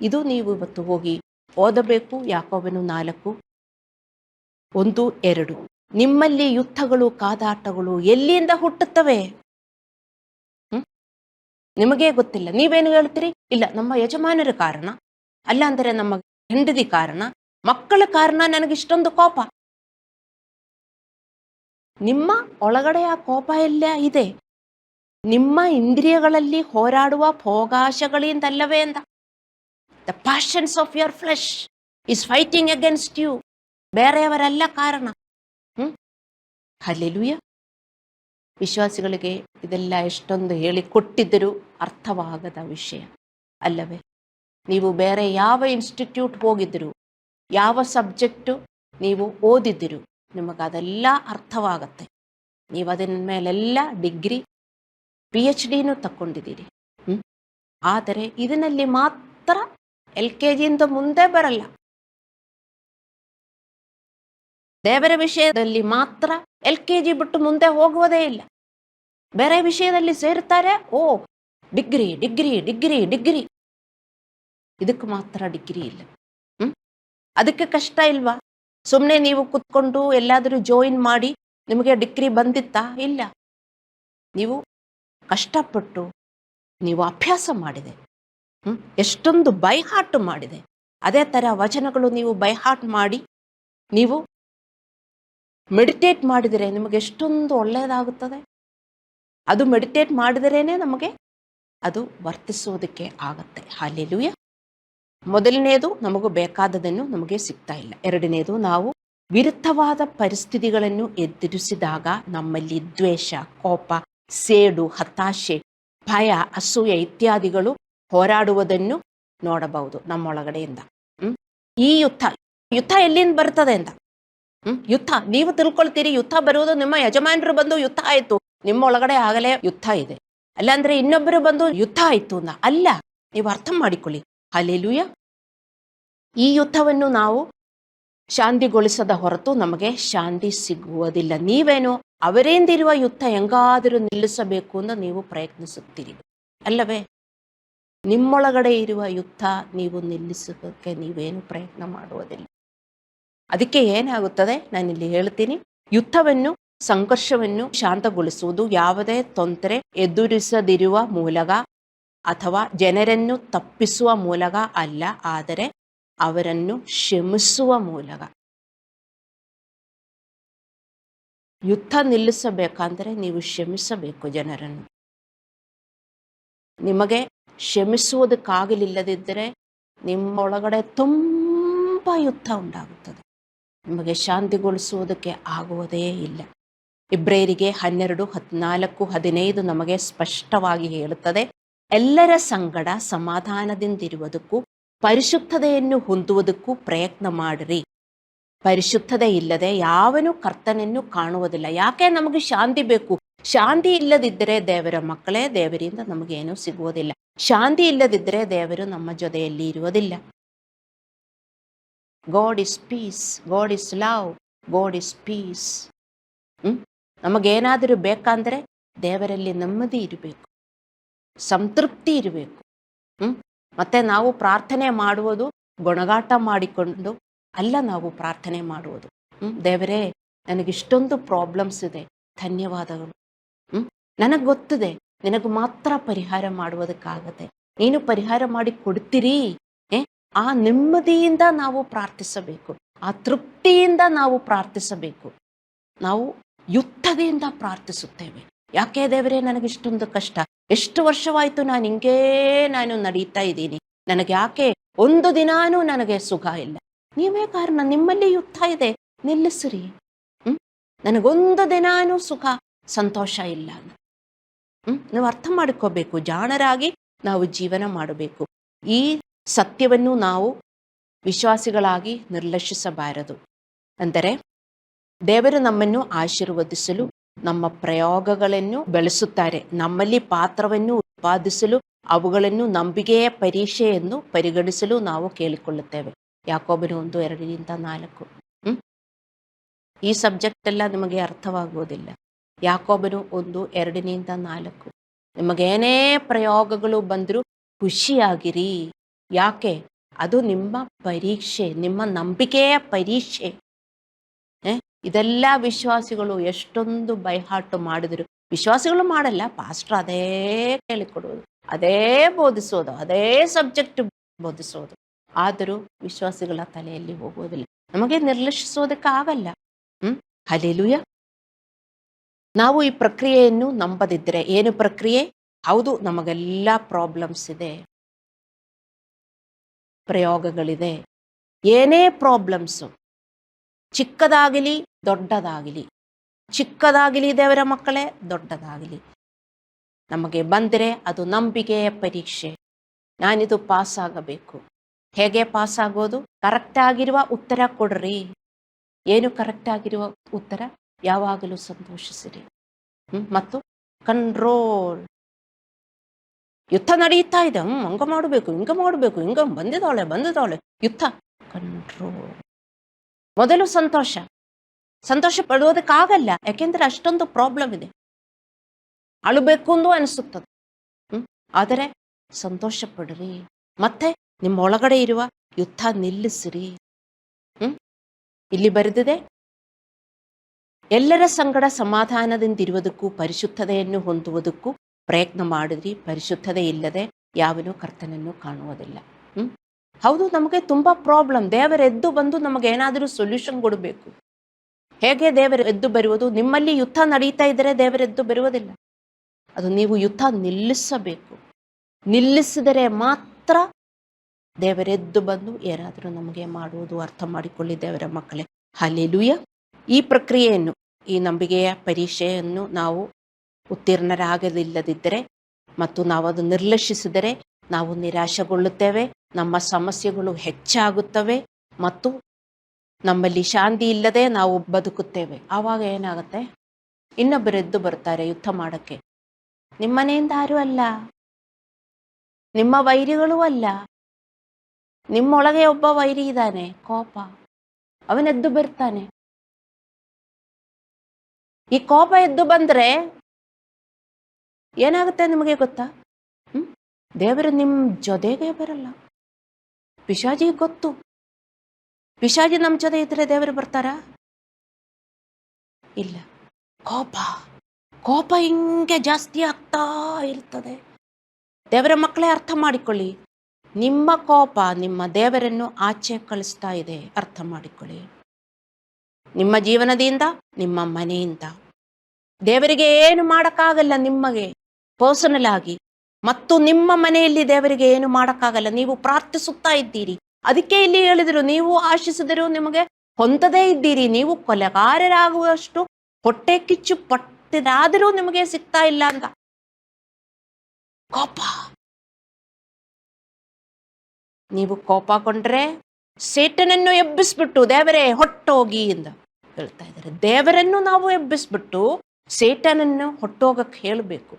ಇದು ನೀವು ಇವತ್ತು ಹೋಗಿ ಓದಬೇಕು. ಯಾಕೋಬನು 4:1-2. ನಿಮ್ಮಲ್ಲಿ ಯುದ್ಧಗಳು, ಕಾದಾಟಗಳು ಎಲ್ಲಿಂದ ಹುಟ್ಟುತ್ತವೆ? ನಿಮಗೇ ಗೊತ್ತಿಲ್ಲ. ನೀವೇನು ಹೇಳ್ತೀರಿ? ಇಲ್ಲ, ನಮ್ಮ ಯಜಮಾನರ ಕಾರಣ, ಅಲ್ಲ ಅಂದರೆ ನಮ್ಮ ಹೆಂಡತಿ ಕಾರಣ, ಮಕ್ಕಳ ಕಾರಣ ನನಗಿಷ್ಟೊಂದು ಕೋಪ. ನಿಮ್ಮ ಒಳಗಡೆ ಆ ಕೋಪ ಎಲ್ಲ ಇದೆ, ನಿಮ್ಮ ಇಂದ್ರಿಯಗಳಲ್ಲಿ ಹೋರಾಡುವ ಭೋಗಾಶಗಳಿಂದಲ್ಲವೇ ಎಂದ. The passions of your flesh is fighting against you. ಬೇರೆಯವರೆಲ್ಲ ಕಾರಣ. ಹಲ್ಲೆಲೂಯಾ. ವಿಶ್ವಾಸಿಗಳಿಗೆ ಇದೆಲ್ಲ ಎಷ್ಟೊಂದು ಹೇಳಿಕೊಟ್ಟಿದ್ದರೂ ಅರ್ಥವಾಗದ ವಿಷಯ ಅಲ್ಲವೇ? ನೀವು ಬೇರೆ ಯಾವ ಇನ್ಸ್ಟಿಟ್ಯೂಟ್ ಹೋಗಿದ್ದರು, ಯಾವ ಸಬ್ಜೆಕ್ಟು ನೀವು ಓದಿದ್ದಿರು, ನಿಮಗದೆಲ್ಲ ಅರ್ಥವಾಗತ್ತೆ. ನೀವು ಅದನ್ನ ಮೇಲೆಲ್ಲ ಡಿಗ್ರಿ, PhDನೂ ತಕ್ಕೊಂಡಿದ್ದೀರಿ. ಆದರೆ ಇದರಲ್ಲಿ ಮಾತ್ರ LKGಯಿಂದ ಮುಂದೆ ಬರಲ್ಲ. ದೇವರ ವಿಷಯದಲ್ಲಿ ಮಾತ್ರ LKG ಬಿಟ್ಟು ಮುಂದೆ ಹೋಗುವುದೇ ಇಲ್ಲ. ಬೇರೆ ವಿಷಯದಲ್ಲಿ ಸೇರ್ತಾರೆ, ಓ ಡಿಗ್ರಿ ಡಿಗ್ರಿ ಡಿಗ್ರಿ ಡಿಗ್ರಿ, ಇದಕ್ಕೆ ಮಾತ್ರ ಡಿಗ್ರಿ ಇಲ್ಲ. ಅದಕ್ಕೆ ಕಷ್ಟ ಇಲ್ವಾ? ಸುಮ್ಮನೆ ನೀವು ಕುತ್ಕೊಂಡು ಎಲ್ಲಾದರೂ ಜಾಯಿನ್ ಮಾಡಿ ನಿಮಗೆ ಡಿಗ್ರಿ ಬಂದಿತ್ತಾ? ಇಲ್ಲ. ನೀವು ಕಷ್ಟಪಟ್ಟು ನೀವು ಅಭ್ಯಾಸ ಮಾಡಿದೆ, ಎಷ್ಟೊಂದು ಬೈಹಾಟ್ ಮಾಡಿದೆ. ಅದೇ ಥರ ವಚನಗಳು ನೀವು ಬೈಹಾಟ್ ಮಾಡಿ ನೀವು ಮೆಡಿಟೇಟ್ ಮಾಡಿದರೆ ನಿಮಗೆ ಎಷ್ಟೊಂದು ಒಳ್ಳೆಯದಾಗುತ್ತದೆ. ಅದು ಮೆಡಿಟೇಟ್ ಮಾಡಿದರೇನೆ ನಮಗೆ ಅದು ವರ್ತಿಸೋದಕ್ಕೆ ಆಗತ್ತೆ. ಹಲ್ಲೆಲೂಯಾ. ಮೊದಲನೇದು, ನಮಗೂ ಬೇಕಾದದನ್ನು ನಮಗೆ ಸಿಗ್ತಾ ಇಲ್ಲ. ಎರಡನೇದು, ನಾವು ವಿರುದ್ಧವಾದ ಪರಿಸ್ಥಿತಿಗಳನ್ನು ಎದುರಿಸಿದಾಗ ನಮ್ಮಲ್ಲಿ ದ್ವೇಷ, ಕೋಪ, ಸೇಡು, ಹತಾಶೆ, ಭಯ, ಅಸೂಯೆ ಇತ್ಯಾದಿಗಳು ಹೋರಾಡುವುದನ್ನು ನೋಡಬಹುದು ನಮ್ಮೊಳಗಡೆಯಿಂದ. ಈ ಯುದ್ಧ ಎಲ್ಲಿಂದ ಬರ್ತದೆ ಅಂತ ಯುದ್ಧ ನೀವು ತಿಳ್ಕೊಳ್ತೀರಿ. ಯುದ್ಧ ಬರುವುದು ನಿಮ್ಮ ಯಜಮಾನರು ಬಂದು ಯುದ್ಧ ಆಯ್ತು, ನಿಮ್ಮ ಒಳಗಡೆ ಆಗಲೇ ಯುದ್ಧ ಇದೆ. ಅಲ್ಲಾಂದ್ರೆ ಇನ್ನೊಬ್ಬರು ಬಂದು ಯುದ್ಧ ಆಯ್ತು ಅಲ್ಲ. ನೀವು ಅರ್ಥ ಮಾಡಿಕೊಳ್ಳಿ. ಹಲ್ಲೆಲೂಯಾ. ಈ ಯುದ್ಧವನ್ನು ನಾವು ಶಾಂತಿಗೊಳಿಸದ ಹೊರತು ನಮಗೆ ಶಾಂತಿ ಸಿಗುವುದಿಲ್ಲ. ನೀವೇನು ಅವರಿಂದಿರುವ ಯುದ್ಧ ಹೆಂಗಾದರೂ ನಿಲ್ಲಿಸಬೇಕು ಅಂತ ನೀವು ಪ್ರಯತ್ನಿಸುತ್ತೀರಿ ಅಲ್ಲವೇ? ನಿಮ್ಮೊಳಗಡೆ ಇರುವ ಯುದ್ಧ ನೀವು ನಿಲ್ಲಿಸೋದಕ್ಕೆ ನೀವೇನು ಪ್ರಯತ್ನ ಮಾಡುವುದಿಲ್ಲ. ಅದಕ್ಕೆ ಏನಾಗುತ್ತದೆ ನಾನಿಲ್ಲಿ ಹೇಳ್ತೀನಿ. ಯುದ್ಧವನ್ನು, ಸಂಘರ್ಷವನ್ನು ಶಾಂತಗೊಳಿಸುವುದು ಯಾವುದೇ ತೊಂದರೆ ಎದುರಿಸದಿರುವ ಮೂಲಕ ಅಥವಾ ಜನರನ್ನು ತಪ್ಪಿಸುವ ಮೂಲಕ ಅಲ್ಲ, ಆದರೆ ಅವರನ್ನು ಕ್ಷಮಿಸುವ ಮೂಲಕ. ಯುದ್ಧ ನಿಲ್ಲಿಸಬೇಕಂದ್ರೆ ನೀವು ಕ್ಷಮಿಸಬೇಕು ಜನರನ್ನು. ನಿಮಗೆ ಕ್ಷಮಿಸುವುದಕ್ಕಾಗಲಿಲ್ಲದಿದ್ದರೆ ನಿಮ್ಮೊಳಗಡೆ ತುಂಬ ಯುದ್ಧ ಉಂಟಾಗುತ್ತದೆ. ನಿಮಗೆ ಶಾಂತಿಗೊಳಿಸುವುದಕ್ಕೆ ಆಗುವುದೇ ಇಲ್ಲ. ಇಬ್ರಿಯರಿಗೆ 12, 14, 15 ನಮಗೆ ಸ್ಪಷ್ಟವಾಗಿ ಹೇಳುತ್ತದೆ, ಎಲ್ಲರ ಸಂಗಡ ಸಮಾಧಾನದಿಂದಿರುವುದಕ್ಕೂ ಪರಿಶುದ್ಧತೆಯನ್ನು ಹೊಂದುವುದಕ್ಕೂ ಪ್ರಯತ್ನ ಮಾಡಿರಿ. ಪರಿಶುದ್ಧತೆ ಇಲ್ಲದೆ ಯಾವನು ಕರ್ತನನ್ನು ಕಾಣುವುದಿಲ್ಲ. ಯಾಕೆ ನಮಗೆ ಶಾಂತಿ ಬೇಕು? ಶಾಂತಿ ಇಲ್ಲದಿದ್ದರೆ ದೇವರ ಮಕ್ಕಳೇ, ದೇವರಿಂದ ನಮಗೇನೂ ಸಿಗುವುದಿಲ್ಲ. ಶಾಂತಿ ಇಲ್ಲದಿದ್ದರೆ ದೇವರು ನಮ್ಮ ಜೊತೆಯಲ್ಲಿ ಇರುವುದಿಲ್ಲ. God is peace, God is love, God is peace. ನಮಗೇನಾದರೂ ಬೇಕಂದ್ರೆ ದೇವರಲ್ಲಿ ನೆಮ್ಮದಿ ಇರಬೇಕು, ಸಂತೃಪ್ತಿ ಇರಬೇಕು. ಮತ್ತೆ ನಾವು ಪ್ರಾರ್ಥನೆ ಮಾಡುವುದು ಗೊಣಗಾಟ ಮಾಡಿಕೊಂಡು ಅಲ್ಲ. ನಾವು ಪ್ರಾರ್ಥನೆ ಮಾಡುವುದು, ದೇವರೇ ನನಗಿಷ್ಟೊಂದು ಪ್ರಾಬ್ಲಮ್ಸ್ ಇದೆ, ಧನ್ಯವಾದಗಳು. ನನಗೆ ಗೊತ್ತಿದೆ ನಿನಗೆ ಮಾತ್ರ ಪರಿಹಾರ ಮಾಡುವುದಕ್ಕಾಗತ್ತೆ, ನೀನು ಪರಿಹಾರ ಮಾಡಿ ಕೊಡ್ತೀರಿ. ಆ ನೆಮ್ಮದಿಯಿಂದ ನಾವು ಪ್ರಾರ್ಥಿಸಬೇಕು, ಆ ತೃಪ್ತಿಯಿಂದ ನಾವು ಪ್ರಾರ್ಥಿಸಬೇಕು. ನಾವು ಯುದ್ಧದಿಂದ ಪ್ರಾರ್ಥಿಸುತ್ತೇವೆ. ಯಾಕೆ ದೇವರೇ ನನಗಿಷ್ಟೊಂದು ಕಷ್ಟ, ಎಷ್ಟು ವರ್ಷವಾಯಿತು ನಾನು ನಡೀತಾ ಇದ್ದೀನಿ, ನನಗೆ ಯಾಕೆ ಒಂದು ದಿನಾನೂ ನನಗೆ ಸುಖ ಇಲ್ಲ? ನೀವೇ ಕಾರಣ. ನಿಮ್ಮಲ್ಲಿ ಯುದ್ಧ ಇದೆ, ನಿಲ್ಲಿಸಿರಿ. ನನಗೊಂದು ದಿನಾನೂ ಸುಖ ಸಂತೋಷ ಇಲ್ಲ. ನೀವು ಅರ್ಥ ಮಾಡಿಕೋಬೇಕು. ಜಾಣರಾಗಿ ನಾವು ಜೀವನ ಮಾಡಬೇಕು. ಈ ಸತ್ಯವನ್ನು ನಾವು ವಿಶ್ವಾಸಿಗಳಾಗಿ ನಿರ್ಲಕ್ಷಿಸಬಾರದು. ಅಂದರೆ ದೇವರು ನಮ್ಮನ್ನು ಆಶೀರ್ವದಿಸಲು ನಮ್ಮ ಪ್ರಯೋಗಗಳನ್ನು ಬೆಳೆಸುತ್ತಾರೆ. ನಮ್ಮಲ್ಲಿ ಪಾತ್ರವನ್ನು ಉತ್ಪಾದಿಸಲು ಅವುಗಳನ್ನು ನಂಬಿಕೆಯ ಪರೀಕ್ಷೆಯನ್ನು ಪರಿಗಣಿಸಲು ನಾವು ಕೇಳಿಕೊಳ್ಳುತ್ತೇವೆ. ಯಾಕೋಬನು 1:2-4. ಈ ಸಬ್ಜೆಕ್ಟ್ ಎಲ್ಲ ನಿಮಗೆ ಅರ್ಥವಾಗುವುದಿಲ್ಲ. ಯಾಕೋಬನು 1:2-4. ನಿಮಗೇನೇ ಪ್ರಯೋಗಗಳು ಬಂದರೂ ಖುಷಿಯಾಗಿರಿ. ಯಾಕೆ? ಅದು ನಿಮ್ಮ ಪರೀಕ್ಷೆ, ನಿಮ್ಮ ನಂಬಿಕೆಯ ಪರೀಕ್ಷೆ. ಇದೆಲ್ಲ ವಿಶ್ವಾಸಿಗಳು ಎಷ್ಟೊಂದು ಬೈಹಾಟು ಮಾಡಿದ್ರು. ವಿಶ್ವಾಸಿಗಳು ಮಾಡಲ್ಲ, ಪಾಸ್ಟರ್ ಅದೇ ಕೇಳಿಕೊಡುವುದು, ಅದೇ ಬೋಧಿಸೋದು, ಅದೇ ಸಬ್ಜೆಕ್ಟ್ ಬೋಧಿಸೋದು. ಆದರೂ ವಿಶ್ವಾಸಿಗಳ ತಲೆಯಲ್ಲಿ ಹೋಗೋದಿಲ್ಲ. ನಮಗೆ ನಿರ್ಲಕ್ಷಿಸೋದಕ್ಕೆ ಆಗಲ್ಲ. ಹಲ್ಲೆಲೂಯಾ. ನಾವು ಈ ಪ್ರಕ್ರಿಯೆಯನ್ನು ನಂಬದಿದ್ದರೆ, ಏನು ಪ್ರಕ್ರಿಯೆ? ಹೌದು, ನಮಗೆಲ್ಲ ಪ್ರಾಬ್ಲಮ್ಸ್ ಇದೆ, ಪ್ರಯೋಗಗಳಿದೆ. ಏನೇ ಪ್ರಾಬ್ಲಮ್ಸು, ಚಿಕ್ಕದಾಗಲಿ ದೊಡ್ಡದಾಗಲಿ, ಚಿಕ್ಕದಾಗಲಿ ದೇವರ ಮಕ್ಕಳೇ, ದೊಡ್ಡದಾಗಲಿ ನಮಗೆ ಬಂದರೆ ಅದು ನಂಬಿಕೆಯ ಪರೀಕ್ಷೆ. ನಾನಿದು ಪಾಸ್ ಆಗಬೇಕು. ಹೇಗೆ ಪಾಸ್ ಆಗೋದು? ಕರೆಕ್ಟ್ ಆಗಿರುವ ಉತ್ತರ ಕೊಡ್ರಿ. ಏನು ಕರೆಕ್ಟ್ ಆಗಿರುವ ಉತ್ತರ? ಯಾವಾಗಲೂ ಸಂತೋಷಿಸಿರಿ ಮತ್ತು ಕಂಟ್ರೋಲ್. ಯುದ್ಧ ನಡೀತಾ ಇದೆ, ಹಂಗ ಮಾಡಬೇಕು, ಹಿಂಗ ಮಾಡಬೇಕು, ಹಿಂಗ ಬಂದಿದ್ದಾಳೆ ಯುದ್ಧ. ಕಂಟ್ರೋಲ್. ಮೊದಲು ಸಂತೋಷ, ಸಂತೋಷ ಪಡುವುದಕ್ಕಾಗಲ್ಲ, ಯಾಕೆಂದ್ರೆ ಅಷ್ಟೊಂದು ಪ್ರಾಬ್ಲಮ್ ಇದೆ. ಅಳಬೇಕು ಎಂದು ಅನಿಸುತ್ತದೆ. ಆದರೆ ಸಂತೋಷ ಪಡ್ರಿ, ಮತ್ತೆ ನಿಮ್ಮ ಒಳಗಡೆ ಇರುವ ಯುದ್ಧ ನಿಲ್ಲಿಸಿರಿ. ಇಲ್ಲಿ ಬರೆದಿದೆ, ಎಲ್ಲರ ಸಂಗಡ ಸಮಾಧಾನದಿಂದಿರುವುದಕ್ಕೂ ಪರಿಶುದ್ಧತೆಯನ್ನು ಹೊಂದುವುದಕ್ಕೂ ಪ್ರಯತ್ನ ಮಾಡಿದ್ರಿ. ಪರಿಶುದ್ಧತೆ ಇಲ್ಲದೆ ಯಾವನೂ ಕರ್ತನನ್ನು ಕಾಣುವುದಿಲ್ಲ. ಹೌದು, ನಮಗೆ ತುಂಬಾ ಪ್ರಾಬ್ಲಮ್. ದೇವರು ಎದ್ದು ಬಂದು ನಮಗೆ ಏನಾದರೂ ಸೊಲ್ಯೂಷನ್ ಕೊಡಬೇಕು. ಹೇಗೆ ದೇವರು ಎದ್ದು ಬರುವುದು? ನಿಮ್ಮಲ್ಲಿ ಯುದ್ಧ ನಡೀತಾ ಇದ್ದರೆ ದೇವರು ಎದ್ದು ಬರುವುದಿಲ್ಲ. ಅದು ನೀವು ಯುದ್ಧ ನಿಲ್ಲಿಸಬೇಕು. ನಿಲ್ಲಿಸಿದರೆ ಮಾತ್ರ ದೇವರೆದ್ದು ಬಂದು ಏನಾದರೂ ನಮಗೆ ಮಾಡುವುದು. ಅರ್ಥ ಮಾಡಿಕೊಳ್ಳಿ ದೇವರ ಮಕ್ಕಳೇ. ಹಲ್ಲೆಲೂಯಾ. ಈ ಪ್ರಕ್ರಿಯೆಯನ್ನು, ಈ ನಂಬಿಕೆಯ ಪರೀಕ್ಷೆಯನ್ನು ನಾವು ಉತ್ತೀರ್ಣರಾಗಲಿಲ್ಲದಿದ್ದರೆ ಮತ್ತು ನಾವು ಅದು ನಿರ್ಲಕ್ಷಿಸಿದರೆ ನಾವು ನಿರಾಶೆಗೊಳ್ಳುತ್ತೇವೆ, ನಮ್ಮ ಸಮಸ್ಯೆಗಳು ಹೆಚ್ಚಾಗುತ್ತವೆ ಮತ್ತು ನಮ್ಮಲ್ಲಿ ಶಾಂತಿ ಇಲ್ಲದೆ ನಾವು ಬದುಕುತ್ತೇವೆ. ಆವಾಗ ಏನಾಗುತ್ತೆ? ಇನ್ನೊಬ್ಬರೆದ್ದು ಬರ್ತಾರೆ ಯುದ್ಧ ಮಾಡೋಕ್ಕೆ. ನಿಮ್ಮನೆಯಿಂದ ಯಾರೂ ಅಲ್ಲ, ನಿಮ್ಮ ವೈರಿಗಳೂ ಅಲ್ಲ, ನಿಮ್ಮೊಳಗೆ ಒಬ್ಬ ವೈರಿ ಇದ್ದಾನೆ, ಕೋಪ. ಅವನೆದ್ದು ಬರ್ತಾನೆ. ಈ ಕೋಪ ಎದ್ದು ಬಂದ್ರೆ ಏನಾಗುತ್ತೆ ನಿಮಗೆ ಗೊತ್ತಾ? ದೇವರು ನಿಮ್ಮ ಜೊತೆಗೆ ಬರಲ್ಲ. ಪಿಶಾಚಿಗೆ ಗೊತ್ತು, ಪಿಶಾಚಿ ನಮ್ಮ ಜೊತೆ ಇದ್ರೆ ದೇವರು ಬರ್ತಾರಾ? ಇಲ್ಲ. ಕೋಪ ಹಿಂಗೆ ಜಾಸ್ತಿ ಆಗ್ತಾ ಇರ್ತದೆ. ದೇವರ ಮಕ್ಕಳೇ ಅರ್ಥ ಮಾಡಿಕೊಳ್ಳಿ, ನಿಮ್ಮ ಕೋಪ ನಿಮ್ಮ ದೇವರನ್ನು ಆಚೆ ಕಳಿಸ್ತಾ ಇದೆ. ಅರ್ಥ ಮಾಡಿಕೊಳ್ಳಿ. ನಿಮ್ಮ ಜೀವನದಿಂದ, ನಿಮ್ಮ ಮನೆಯಿಂದ ದೇವರಿಗೆ ಏನು ಮಾಡೋಕ್ಕಾಗಲ್ಲ. ನಿಮಗೆ ಪರ್ಸನಲ್ ಆಗಿ ಮತ್ತು ನಿಮ್ಮ ಮನೆಯಲ್ಲಿ ದೇವರಿಗೆ ಏನು ಮಾಡೋಕ್ಕಾಗಲ್ಲ. ನೀವು ಪ್ರಾರ್ಥಿಸುತ್ತಾ ಇದ್ದೀರಿ. ಅದಕ್ಕೆ ಇಲ್ಲಿ ಹೇಳಿದರು, ನೀವು ಆಶಿಸಿದರೂ ನಿಮಗೆ ಹೊಂದದೇ ಇದ್ದೀರಿ. ನೀವು ಕೊಲೆಗಾರರಾಗುವಷ್ಟು ಹೊಟ್ಟೆ ಕಿಚ್ಚು ಪಟ್ಟಿದಾದರೂ ನಿಮಗೆ ಸಿಗ್ತಾ ಇಲ್ಲ ಅಂತ. ಕೋಪ. ನೀವು ಕೋಪಗೊಂಡ್ರೆ ಸೇಟನನ್ನು ಎಬ್ಬಿಸ್ಬಿಟ್ಟು ದೇವರೇ ಹೊಟ್ಟೋಗಿ ಅಂತ ಹೇಳ್ತಾ ಇದ್ದಾರೆ. ದೇವರನ್ನು ನಾವು ಎಬ್ಬಿಸ್ಬಿಟ್ಟು ಸೇಟನನ್ನು ಹೊಟ್ಟೋಗಕ್ಕೆ ಹೇಳಬೇಕು.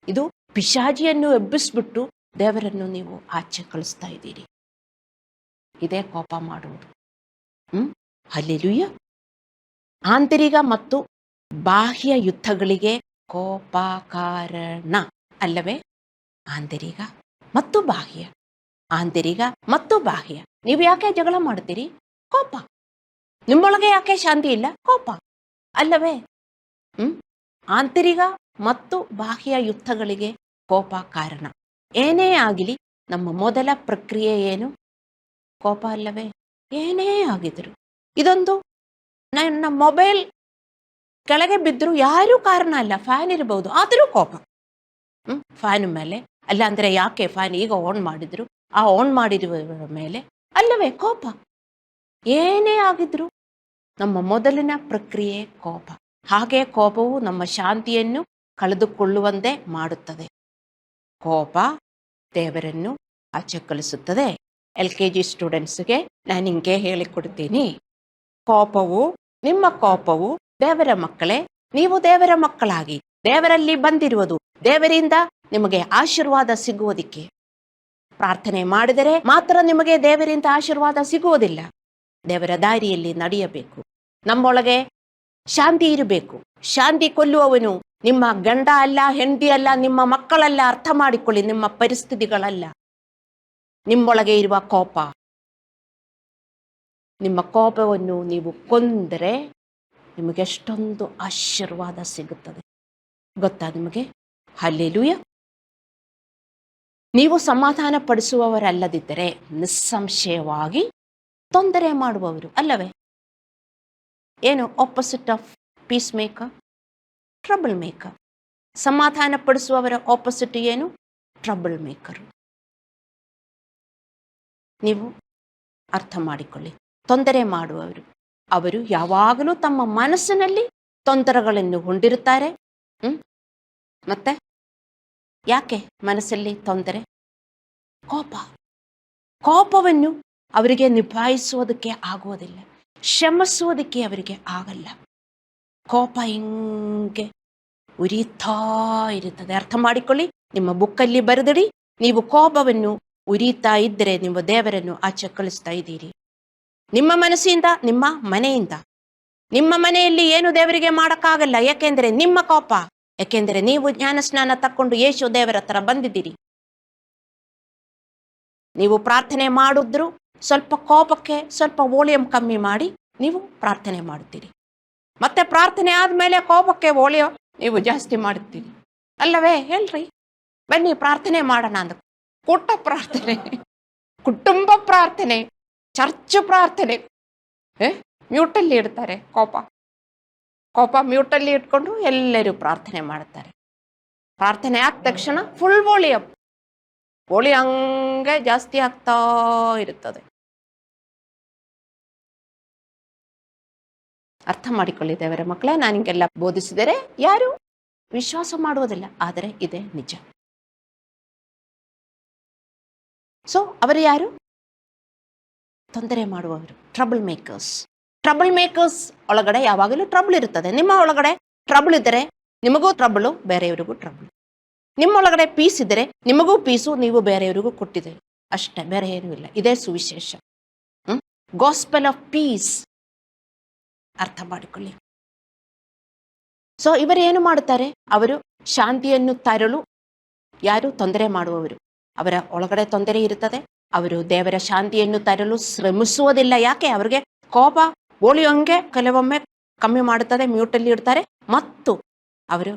ಇದು ಪಿಶಾಚಿಯನ್ನು ಎಬ್ಬಿಸ್ಬಿಟ್ಟು ದೇವರನ್ನು ನೀವು ಆಚೆ ಕಳಿಸ್ತಾ ಇದ್ದೀರಿ. ಇದೇ ಕೋಪ ಮಾಡುವುದು. ಹಲ್ಲೆಲೂಯಾ. ಆಂತರಿಕ ಮತ್ತು ಬಾಹ್ಯ ಯುದ್ಧಗಳಿಗೆ ಕೋಪ ಕಾರಣ ಅಲ್ಲವೇ? ಆಂತರಿಕ ಮತ್ತು ಬಾಹ್ಯ, ಆಂತರಿಕ ಮತ್ತು ಬಾಹ್ಯ. ನೀವು ಯಾಕೆ ಜಗಳ ಮಾಡ್ತೀರಿ? ಕೋಪ. ನಿಮ್ಮೊಳಗೆ ಯಾಕೆ ಶಾಂತಿ ಇಲ್ಲ? ಕೋಪ ಅಲ್ಲವೇ? ಆಂತರಿಕ ಮತ್ತು ಬಾಹ್ಯ ಯುದ್ಧಗಳಿಗೆ ಕೋಪ ಕಾರಣ. ಏನೇ ಆಗಲಿ ನಮ್ಮ ಮೊದಲ ಪ್ರಕ್ರಿಯೆ ಏನು? ಕೋಪ ಅಲ್ಲವೇ? ಏನೇ ಆಗಿದ್ರು, ಇದೊಂದು ನನ್ನ ಮೊಬೈಲ್ ಕೆಳಗೆ ಬಿದ್ದರೂ ಯಾರೂ ಕಾರಣ ಅಲ್ಲ, ಫ್ಯಾನ್ ಇರಬಹುದು, ಆದರೂ ಕೋಪ. ಫ್ಯಾನ್ ಮೇಲೆ ಅಲ್ಲ ಅಂದರೆ ಯಾಕೆ ಫ್ಯಾನ್ ಈಗ ಆನ್ ಮಾಡಿದ್ರು, ಆ ಆನ್ ಮಾಡಿರುವ ಮೇಲೆ ಅಲ್ಲವೇ ಕೋಪ. ಏನೇ ಆಗಿದ್ರು ನಮ್ಮ ಮೊದಲಿನ ಪ್ರಕ್ರಿಯೆ ಕೋಪ. ಹಾಗೆ ಕೋಪವು ನಮ್ಮ ಶಾಂತಿಯನ್ನು ಕಳೆದುಕೊಳ್ಳುವಂತೆ ಮಾಡುತ್ತದೆ. ಕೋಪ ದೇವರನ್ನು ಆಚೆ ಕಳಿಸುತ್ತದೆ. LKG ಸ್ಟೂಡೆಂಟ್ಸ್ಗೆ ನಾನು ಹಿಂಗೆ ಹೇಳಿಕೊಡ್ತೀನಿ. ನಿಮ್ಮ ಕೋಪವು ದೇವರ ಮಕ್ಕಳೇ, ನೀವು ದೇವರ ಮಕ್ಕಳಾಗಿ ದೇವರಲ್ಲಿ ಬಂದಿರುವುದು, ದೇವರಿಂದ ನಿಮಗೆ ಆಶೀರ್ವಾದ ಸಿಗುವುದಕ್ಕೆ. ಪ್ರಾರ್ಥನೆ ಮಾಡಿದರೆ ಮಾತ್ರ ನಿಮಗೆ ದೇವರಿಂದ ಆಶೀರ್ವಾದ ಸಿಗುವುದಿಲ್ಲ. ದೇವರ ದಾರಿಯಲ್ಲಿ ನಡೆಯಬೇಕು. ನಮ್ಮೊಳಗೆ ಶಾಂತಿ ಇರಬೇಕು. ಶಾಂತಿ ಕೊಲ್ಲುವವನು ನಿಮ್ಮ ಗಂಡ ಅಲ್ಲ, ಹೆಂಡತಿ ಅಲ್ಲ, ನಿಮ್ಮ ಮಕ್ಕಳಲ್ಲ. ಅರ್ಥ ಮಾಡಿಕೊಳ್ಳಿ, ನಿಮ್ಮ ಪರಿಸ್ಥಿತಿಗಳಲ್ಲ, ನಿಮ್ಮೊಳಗೆ ಇರುವ ಕೋಪ. ನಿಮ್ಮ ಕೋಪವನ್ನು ನೀವು ಕೊಂದರೆ ನಿಮಗೆ ಎಷ್ಟೊಂದು ಆಶೀರ್ವಾದ ಸಿಗುತ್ತದೆ ಗೊತ್ತಾ ನಿಮಗೆ? ಹಲ್ಲೆಲೂಯಾ. ನೀವು ಸಮಾಧಾನ ಪಡಿಸುವವರಲ್ಲದಿದ್ದರೆ ನಿಸ್ಸಂಶಯವಾಗಿ ತೊಂದರೆ ಮಾಡುವವರು ಅಲ್ಲವೇ? ಏನು opposite of piece maker? Trouble maker. ಸಮಾಧಾನ ಪಡಿಸುವವರ ಆಪೋಸಿಟ್ ಏನು? Trouble maker. ನೀವು ಅರ್ಥ ಮಾಡಿಕೊಳ್ಳಿ. ತೊಂದರೆ ಮಾಡುವವರು, ಅವರು ಯಾವಾಗಲೂ ತಮ್ಮ ಮನಸ್ಸಿನಲ್ಲಿ ತೊಂದರೆಗಳನ್ನು ಹೊಂದಿರುತ್ತಾರೆ. ಮತ್ತೆ ಯಾಕೆ ಮನಸ್ಸಲ್ಲಿ ತೊಂದರೆ? ಕೋಪವನ್ನು ಅವರಿಗೆ ನಿಭಾಯಿಸುವುದಕ್ಕೆ ಆಗುವುದಿಲ್ಲ, ಕ್ಷಮಿಸುವುದಕ್ಕೆ ಅವರಿಗೆ ಆಗಲ್ಲ. ಕೋಪ ಹಿಂಗೆ ಉರಿತಾ ಇರುತ್ತದೆ. ಅರ್ಥ ಮಾಡಿಕೊಳ್ಳಿ, ನಿಮ್ಮ ಬುಕ್ಕಲ್ಲಿ ಬರೆದಿಡಿ. ನೀವು ಕೋಪವನ್ನು ಉರಿತಾ ಇದ್ದರೆ ನೀವು ದೇವರನ್ನು ಆಚೆ ಕಳಿಸ್ತಾ ಇದ್ದೀರಿ. ನಿಮ್ಮ ಮನಸ್ಸಿಂದ, ನಿಮ್ಮ ಮನೆಯಿಂದ. ನಿಮ್ಮ ಮನೆಯಲ್ಲಿ ಏನು ದೇವರಿಗೆ ಮಾಡೋಕ್ಕಾಗಲ್ಲ, ಯಾಕೆಂದರೆ ನಿಮ್ಮ ಕೋಪ. ಯಾಕೆಂದರೆ ನೀವು ಜ್ಞಾನಸ್ನಾನ ತಕ್ಕೊಂಡು ಯೇಸು ದೇವರ ಹತ್ರ ಬಂದಿದ್ದೀರಿ. ನೀವು ಪ್ರಾರ್ಥನೆ ಮಾಡಿದ್ರು ಸ್ವಲ್ಪ ಕೋಪಕ್ಕೆ ಸ್ವಲ್ಪ ವಾಲ್ಯೂಮ್ ಕಮ್ಮಿ ಮಾಡಿ ನೀವು ಪ್ರಾರ್ಥನೆ ಮಾಡುತ್ತೀರಿ. ಮತ್ತೆ ಪ್ರಾರ್ಥನೆ ಆದಮೇಲೆ ಕೋಪಕ್ಕೆ ವಾಲ್ಯೂಮ್ ನೀವು ಜಾಸ್ತಿ ಮಾಡುತ್ತೀರಿ ಅಲ್ಲವೇ? ಹೇಳ್ರಿ, ಬನ್ನಿ ಪ್ರಾರ್ಥನೆ ಮಾಡೋಣ ಅಂದ ಕೂಟ ಪ್ರಾರ್ಥನೆ, ಕುಟುಂಬ ಪ್ರಾರ್ಥನೆ, ಚರ್ಚ್ ಪ್ರಾರ್ಥನೆ ಮ್ಯೂಟಲ್ಲಿ ಇಡ್ತಾರೆ. ಕೋಪ ಮ್ಯೂಟಲ್ಲಿ ಇಟ್ಕೊಂಡು ಎಲ್ಲರೂ ಪ್ರಾರ್ಥನೆ ಮಾಡ್ತಾರೆ. ಪ್ರಾರ್ಥನೆ ಆದ ತಕ್ಷಣ ಫುಲ್ ವಾಲ್ಯೂಮ್ ಹಂಗೆ ಜಾಸ್ತಿ ಆಗ್ತಾ ಇರುತ್ತದೆ. ಅರ್ಥ ಮಾಡಿಕೊಳ್ಳಿ ದೇವರ ಮಕ್ಕಳೇ, ನಾನು ಹಿಂಗೆಲ್ಲ ಬೋಧಿಸಿದರೆ ಯಾರು ವಿಶ್ವಾಸ ಮಾಡುವುದಿಲ್ಲ, ಆದರೆ ಇದೇ ನಿಜ. ಸೊ ಅವರು ಯಾರು? ತೊಂದರೆ ಮಾಡುವವರು, ಟ್ರಬಲ್ ಮೇಕರ್ಸ್ ಒಳಗಡೆ ಯಾವಾಗಲೂ ಟ್ರಬಲ್ ಇರುತ್ತದೆ. ನಿಮ್ಮ ಒಳಗಡೆ ಟ್ರಬಲ್ ಇದ್ದರೆ ನಿಮಗೂ ಟ್ರಬಲು, ಬೇರೆಯವರಿಗೂ ಟ್ರಬಲ್. ನಿಮ್ಮೊಳಗಡೆ ಪೀಸ್ ಇದ್ದರೆ ನಿಮಗೂ ಪೀಸು, ನೀವು ಬೇರೆಯವರಿಗೂ ಕೊಟ್ಟಿದ್ದೀರಿ ಅಷ್ಟೇ, ಬೇರೆ ಏನೂ ಇಲ್ಲ. ಇದೇ ಸುವಿಶೇಷ, ಗಾಸ್ಪೆಲ್ ಆಫ್ ಪೀಸ್. ಅರ್ಥ ಮಾಡಿಕೊಳ್ಳಿ. ಸೊ ಇವರು ಏನು ಮಾಡುತ್ತಾರೆ? ಅವರು ಶಾಂತಿಯನ್ನು ತರಲು, ಯಾರು ತೊಂದರೆ ಮಾಡುವವರು, ಅವರ ಒಳಗಡೆ ತೊಂದರೆ ಇರುತ್ತದೆ, ಅವರು ದೇವರ ಶಾಂತಿಯನ್ನು ತರಲು ಶ್ರಮಿಸುವುದಿಲ್ಲ. ಯಾಕೆ? ಅವರಿಗೆ ಕೋಪ ಓಳಿಯಂಗೆ ಕೆಲವೊಮ್ಮೆ ಕಮ್ಮಿ ಮಾಡುತ್ತದೆ, ಮ್ಯೂಟಲ್ಲಿ ಇಡ್ತಾರೆ, ಮತ್ತು ಅವರು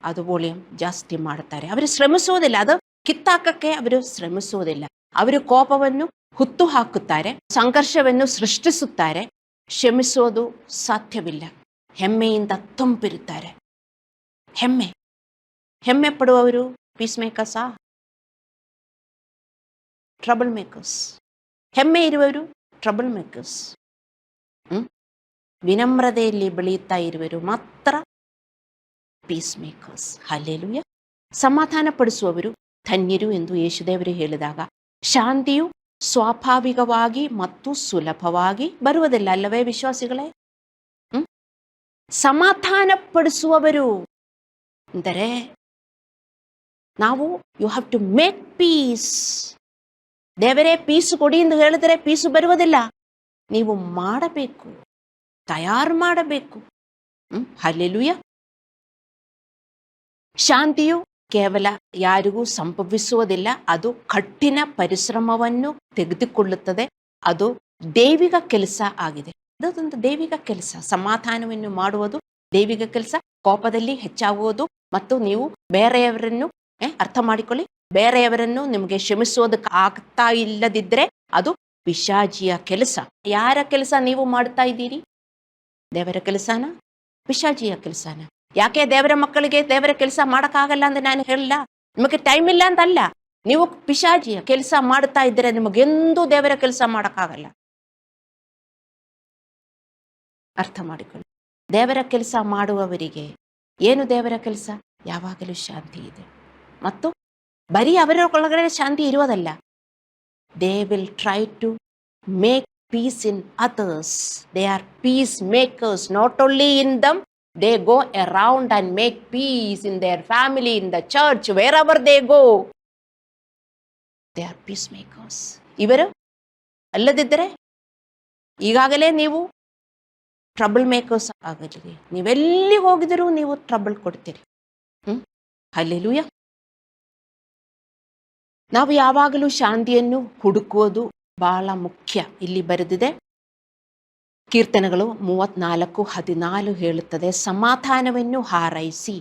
ಅದು ವಾಲ್ಯೂಮ್ ಜಾಸ್ತಿ ಮಾಡುತ್ತಾರೆ. ಅವರು ಶ್ರಮಿಸುವುದಿಲ್ಲ, ಅದು ಕಿತ್ತಾಕಕ್ಕೆ ಅವರು ಶ್ರಮಿಸುವುದಿಲ್ಲ. ಅವರು ಕೋಪವನ್ನು ಹುತ್ತು ಹಾಕುತ್ತಾರೆ, ಸಂಘರ್ಷವನ್ನು ಸೃಷ್ಟಿಸುತ್ತಾರೆ, ಕ್ಷಮಿಸುವುದು ಸಾಧ್ಯವಿಲ್ಲ. ಹೆಮ್ಮೆಯಿಂದ ತುಂಬಿರುತ್ತಾರೆ. ಹೆಮ್ಮೆ ಪಡುವವರು ಪೀಸ್ ಮೇಕರ್ಸಾ? Trouble makers. ಹೆಮ್ಮೆ ಇರುವವರು ಟ್ರಬಲ್ ಮೇಕರ್ಸ್. ವಿನಮ್ರತೆಯಲ್ಲಿ ಬೆಳೆಯುತ್ತಾ ಇರುವರು ಮಾತ್ರ ಪೀಸ್ ಮೇಕರ್ಸ್. ಹಲ್ಲೆಲೂಯ. ಸಮಾಧಾನ ಪಡಿಸುವವರು ಧನ್ಯರು ಎಂದು ಯೇಸುದೇವರು ಹೇಳಿದಾಗ, ಶಾಂತಿಯು ಸ್ವಾಭಾವಿಕವಾಗಿ ಮತ್ತು ಸುಲಭವಾಗಿ ಬರುವುದಿಲ್ಲ ಅಲ್ಲವೇ ವಿಶ್ವಾಸಿಗಳೇ? ಸಮಾಧಾನ ಪಡಿಸುವವರು ಅಂದರೆ ನಾವು you have to make peace. ದೇವರೇ ಪೀಸು ಕೊಡಿ ಎಂದು ಹೇಳಿದರೆ ಪೀಸು ಬರುವುದಿಲ್ಲ, ನೀವು ಮಾಡಬೇಕು, ತಯಾರು ಮಾಡಬೇಕು. ಹಲ್ಲೆಲೂಯ. ಶಾಂತಿಯು ಕೇವಲ ಯಾರಿಗೂ ಸಂಭವಿಸುವುದಿಲ್ಲ, ಅದು ಕಠಿಣ ಪರಿಶ್ರಮವನ್ನು ತೆಗೆದುಕೊಳ್ಳುತ್ತದೆ. ಅದು ದೈವಿಕ ಕೆಲಸ ಆಗಿದೆ. ಅದೊಂದು ದೈವಿಕ ಕೆಲಸ. ಸಮಾಧಾನವನ್ನು ಮಾಡುವುದು ದೈವಿಕ ಕೆಲಸ. ಕೋಪದಲ್ಲಿ ಹೆಚ್ಚಾಗುವುದು ಮತ್ತು ನೀವು ಬೇರೆಯವರನ್ನು ಅರ್ಥ ಮಾಡಿಕೊಳ್ಳಿ, ಬೇರೆಯವರನ್ನು ನಿಮಗೆ ಕ್ಷಮಿಸುವುದಕ್ಕೆ ಆಗ್ತಾ ಇಲ್ಲದಿದ್ದರೆ ಅದು ಪಿಶಾಚಿಯ ಕೆಲಸ. ಯಾರ ಕೆಲಸ ನೀವು ಮಾಡ್ತಾ ಇದ್ದೀರಿ? ದೇವರ ಕೆಲಸನ, ಪಿಶಾಚಿಯ ಕೆಲಸನ? ಯಾಕೆ ದೇವರ ಮಕ್ಕಳಿಗೆ ದೇವರ ಕೆಲಸ ಮಾಡೋಕ್ಕಾಗಲ್ಲ ಅಂತ ನಾನು ಹೇಳಿಲ್ಲ, ನಿಮಗೆ ಟೈಮ್ ಇಲ್ಲ ಅಂತಲ್ಲ. ನೀವು ಪಿಶಾಚಿಯ ಕೆಲಸ ಮಾಡ್ತಾ ಇದ್ದರೆ ನಿಮಗೆಂದೂ ದೇವರ ಕೆಲಸ ಮಾಡೋಕ್ಕಾಗಲ್ಲ. ಅರ್ಥ ಮಾಡಿಕೊಳ್ಳಿ. ದೇವರ ಕೆಲಸ ಮಾಡುವವರಿಗೆ ಏನು ದೇವರ ಕೆಲಸ? ಯಾವಾಗಲೂ ಶಾಂತಿ ಇದೆ. ಮತ್ತು ಬರೀ ಅವರ ಒಳಗಡೆ ಶಾಂತಿ ಇರುವುದಲ್ಲ, they will try to make peace in others. They are peace makers. Not only in them, they go around and make peace in their family, in the church, wherever they go. They are peacemakers. ಇವರು ಅಲ್ಲದಿದ್ದರೆ ಈಗಾಗಲೇ ನೀವು trouble makers ಆಗಲಿ. ನೀವೆಲ್ಲಿ ಹೋಗಿದರೂ ನೀವು trouble ಕೊಡ್ತೀರಿ. Hallelujah. ನಾವು ಯಾವಾಗಲೂ ಶಾಂತಿಯನ್ನು ಹುಡುಕುವುದು ಬಹಳ ಮುಖ್ಯ. ಇಲ್ಲಿ ಬರೆದಿದೆ, ಕೀರ್ತನೆಗಳು 34:14 ಹೇಳುತ್ತದೆ, ಸಮಾಧಾನವನ್ನು ಹಾರೈಸಿ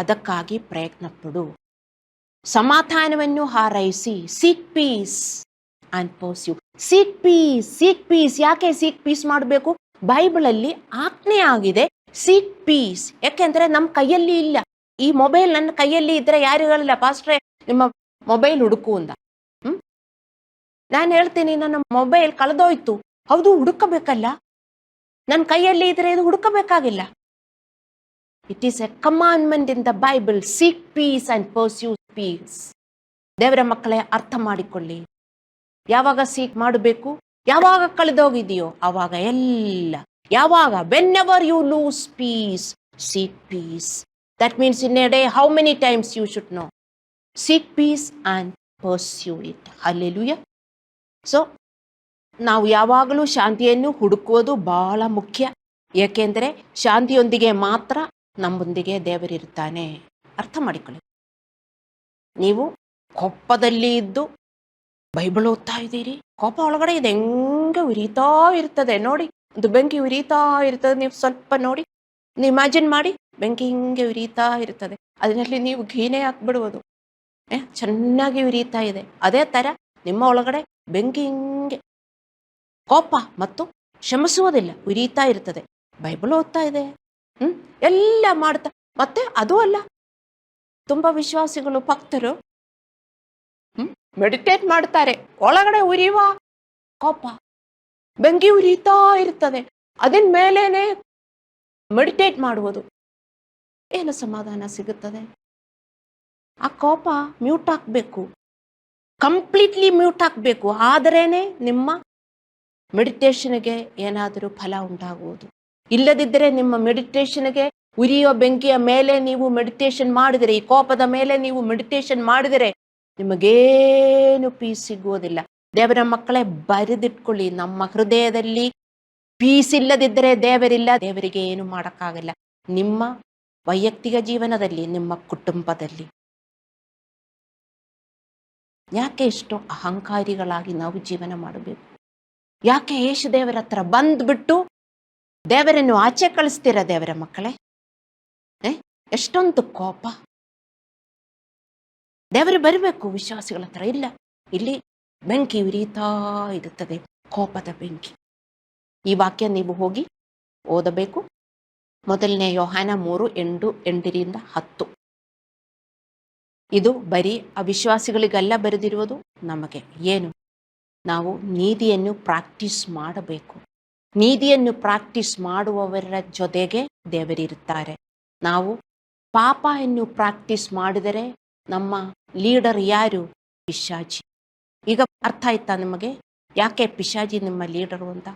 ಅದಕ್ಕಾಗಿ ಪ್ರಯತ್ನ ಪಡು. ಸಮಾಧಾನವನ್ನು ಹಾರೈಸಿ, seek peace and pursue. Seek peace. ಯಾಕೆ ಸೀಕ್ ಪೀಸ್ ಮಾಡಬೇಕು? ಬೈಬಲಲ್ಲಿ ಆಜ್ಞೆ ಆಗಿದೆ ಸೀಕ್ ಪೀಸ್. ಯಾಕೆಂದ್ರೆ ನಮ್ಮ ಕೈಯಲ್ಲಿ ಇಲ್ಲ. ಈ ಮೊಬೈಲ್ ನನ್ನ ಕೈಯಲ್ಲಿ ಇದ್ರೆ ಯಾರು ಹೇಳಿಲ್ಲ, ಪಾಸ್ಟ್ರೆ ನಿಮ್ಮ ಮೊಬೈಲ್ ಹುಡುಕು ಅಂತ. ನಾನು ಹೇಳ್ತೀನಿ, ನನ್ನ ಮೊಬೈಲ್ ಕಳೆದೋಯ್ತು. ಹೌದು, ಹುಡುಕಬೇಕಲ್ಲ. ನನ್ನ ಕೈಯಲ್ಲಿ ಇದ್ರೆ ಇದು ಹುಡುಕಬೇಕಾಗಿಲ್ಲ. It is a commandment in the Bible, seek peace and pursue peace. ದೇವರ ಮಕ್ಕಳೇ, ಅರ್ಥ ಮಾಡಿಕೊಳ್ಳಿ. ಯಾವಾಗ ಸೀಕ್ ಮಾಡಬೇಕು? ಯಾವಾಗ ಕಳೆದೋಗಿದೆಯೋ ಆವಾಗ ಎಲ್ಲ. ಯಾವಾಗ? Whenever you lose peace, seek peace. That means in a day how many times you should know. Seek peace and pursue it. Hallelujah. So ನಾವು ಯಾವಾಗಲೂ ಶಾಂತಿಯನ್ನು ಹುಡುಕುವುದು ಬಹಳ ಮುಖ್ಯ. ಏಕೆಂದರೆ ಶಾಂತಿಯೊಂದಿಗೆ ಮಾತ್ರ ನಮ್ಮೊಂದಿಗೆ ದೇವರಿರ್ತಾನೆ. ಅರ್ಥ ಮಾಡಿಕೊಳ್ಳಿ. ನೀವು ಕೋಪದಲ್ಲಿ ಇದ್ದು ಬೈಬಲ್ ಓದ್ತಾ ಇದ್ದೀರಿ, ಕೋಪ ಒಳಗಡೆ ಇದು ಹೆಂಗೆ ಉರಿತಾ ಇರ್ತದೆ ನೋಡಿ, ಒಂದು ಬೆಂಕಿ ಉರಿತಾ ಇರ್ತದೆ. ನೀವು ಸ್ವಲ್ಪ ನೋಡಿ, ನೀವು ಇಮ್ಯಾಜಿನ್ ಮಾಡಿ, ಬೆಂಕಿ ಹಿಂಗೆ ಉರಿತಾ ಇರ್ತದೆ, ಅದರಲ್ಲಿ ನೀವು ಘೀನೆ ಹಾಕ್ಬಿಡುವುದು, ಚೆನ್ನಾಗಿ ಉರಿತಾ ಇದೆ. ಅದೇ ಥರ ನಿಮ್ಮ ಒಳಗಡೆ ಬೆಂಕಿ ಹಿಂಗೆ ಕೋಪ ಮತ್ತು ಕ್ಷಮಿಸುವುದಿಲ್ಲ ಉರಿತಾ ಇರ್ತದೆ. ಬೈಬಲ್ ಓದ್ತಾ ಇದೆ, ಎಲ್ಲ ಮಾಡ್ತಾ, ಮತ್ತೆ ಅದು ಅಲ್ಲ, ತುಂಬ ವಿಶ್ವಾಸಿಗಳು ಭಕ್ತರು ಮೆಡಿಟೇಟ್ ಮಾಡ್ತಾರೆ, ಒಳಗಡೆ ಉರಿಯುವ ಕೋಪ ಬೆಂಕಿ ಉರಿತಾ ಇರ್ತದೆ, ಅದನ್ ಮೇಲೇನೆ ಮೆಡಿಟೇಟ್ ಮಾಡುವುದು, ಏನು ಸಮಾಧಾನ ಸಿಗುತ್ತದೆ? ಆ ಕೋಪ ಮ್ಯೂಟ್ ಹಾಕ್ಬೇಕು, ಕಂಪ್ಲೀಟ್ಲಿ ಮ್ಯೂಟ್ ಹಾಕ್ಬೇಕು, ಆದರೇನೆ ನಿಮ್ಮ ಮೆಡಿಟೇಷನ್ಗೆ ಏನಾದರೂ ಫಲ ಉಂಟಾಗುವುದು. ಇಲ್ಲದಿದ್ದರೆ ನಿಮ್ಮ ಮೆಡಿಟೇಷನ್ಗೆ, ಉರಿಯುವ ಬೆಂಕಿಯ ಮೇಲೆ ನೀವು ಮೆಡಿಟೇಷನ್ ಮಾಡಿದರೆ, ಈ ಕೋಪದ ಮೇಲೆ ನೀವು ಮೆಡಿಟೇಷನ್ ಮಾಡಿದರೆ ನಿಮಗೇನು ಪೀಸ್ ಸಿಗುವುದಿಲ್ಲ. ದೇವರ ಮಕ್ಕಳೇ, ಬರೆದಿಟ್ಕೊಳ್ಳಿ, ನಮ್ಮ ಹೃದಯದಲ್ಲಿ ಪೀಸ್ ಇಲ್ಲದಿದ್ದರೆ ದೇವರಿಲ್ಲ, ದೇವರಿಗೆ ಏನು ಮಾಡೋಕ್ಕಾಗಲ್ಲ. ನಿಮ್ಮ ವೈಯಕ್ತಿಕ ಜೀವನದಲ್ಲಿ, ನಿಮ್ಮ ಕುಟುಂಬದಲ್ಲಿ. ಯಾಕೆ ಇಷ್ಟು ಅಹಂಕಾರಿಗಳಾಗಿ ನಾವು ಜೀವನ ಮಾಡಬೇಕು? ಯಾಕೆ ಯೇಸು ದೇವರ ಹತ್ರ ಬಂದ್ಬಿಟ್ಟು ದೇವರನ್ನು ಆಚೆ ಕಳಿಸ್ತೀರ? ದೇವರ ಮಕ್ಕಳೇ, ಎಷ್ಟೊಂದು ಕೋಪ. ದೇವರು ಬರಬೇಕು ವಿಶ್ವಾಸಿಗಳ ಹತ್ರ, ಇಲ್ಲ, ಇಲ್ಲಿ ಬೆಂಕಿ ಉರಿತಾ ಇರುತ್ತದೆ, ಕೋಪದ ಬೆಂಕಿ. ಈ ವಾಕ್ಯ ನೀವು ಹೋಗಿ ಓದಬೇಕು. ಮೊದಲನೇ ಯೋಹಾನ 3:8-10. ಇದು ಬರೀ ಅವಿಶ್ವಾಸಿಗಳಿಗೆಲ್ಲ ಬರೆದಿರುವುದು, ನಮಗೆ. ಏನು? ನಾವು ನೀತಿಯನ್ನು ಪ್ರಾಕ್ಟೀಸ್ ಮಾಡಬೇಕು. ನೀತಿಯನ್ನು ಪ್ರಾಕ್ಟೀಸ್ ಮಾಡುವವರ ಜೊತೆಗೆ ದೇವರಿರುತ್ತಾರೆ. ನಾವು ಪಾಪವನ್ನು ಪ್ರಾಕ್ಟೀಸ್ ಮಾಡಿದರೆ ನಮ್ಮ ಲೀಡರ್ ಯಾರು? ಪಿಶಾಚಿ. ಈಗ ಅರ್ಥ ಆಯ್ತಾ ನಿಮಗೆ ಯಾಕೆ ಪಿಶಾಚಿ ನಿಮ್ಮ ಲೀಡರು ಅಂತ?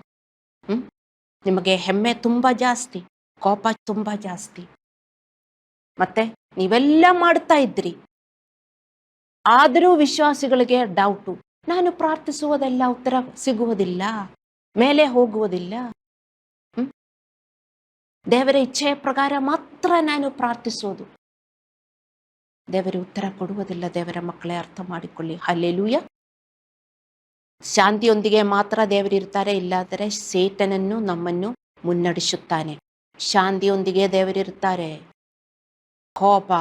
ನಿಮಗೆ ಹೆಮ್ಮೆ ತುಂಬ ಜಾಸ್ತಿ, ಕೋಪ ತುಂಬ ಜಾಸ್ತಿ, ಮತ್ತೆ ನೀವೆಲ್ಲ ಮಾಡ್ತಾ ಇದ್ರಿ, ಆದರೂ ವಿಶ್ವಾಸಿಗಳಿಗೆ ಡೌಟು, ನಾನು ಪ್ರಾರ್ಥಿಸುವುದೆಲ್ಲ ಉತ್ತರ ಸಿಗುವುದಿಲ್ಲ, ಮೇಲೆ ಹೋಗುವುದಿಲ್ಲ, ದೇವರ ಇಚ್ಛೆಯ ಪ್ರಕಾರ ಮಾತ್ರ ನಾನು ಪ್ರಾರ್ಥಿಸೋದು, ದೇವರು ಉತ್ತರ ಕೊಡುವುದಿಲ್ಲ. ದೇವರ ಮಕ್ಕಳೇ, ಅರ್ಥ ಮಾಡಿಕೊಳ್ಳಿ. ಹಲ್ಲೆಲೂಯ. ಶಾಂತಿಯೊಂದಿಗೆ ಮಾತ್ರ ದೇವರಿರ್ತಾರೆ, ಇಲ್ಲಾದರೆ ಸೇಟನನ್ನು ನಮ್ಮನ್ನು ಮುನ್ನಡೆಸುತ್ತಾನೆ. ಶಾಂತಿಯೊಂದಿಗೆ ದೇವರಿರ್ತಾರೆ. ಕೋಪ,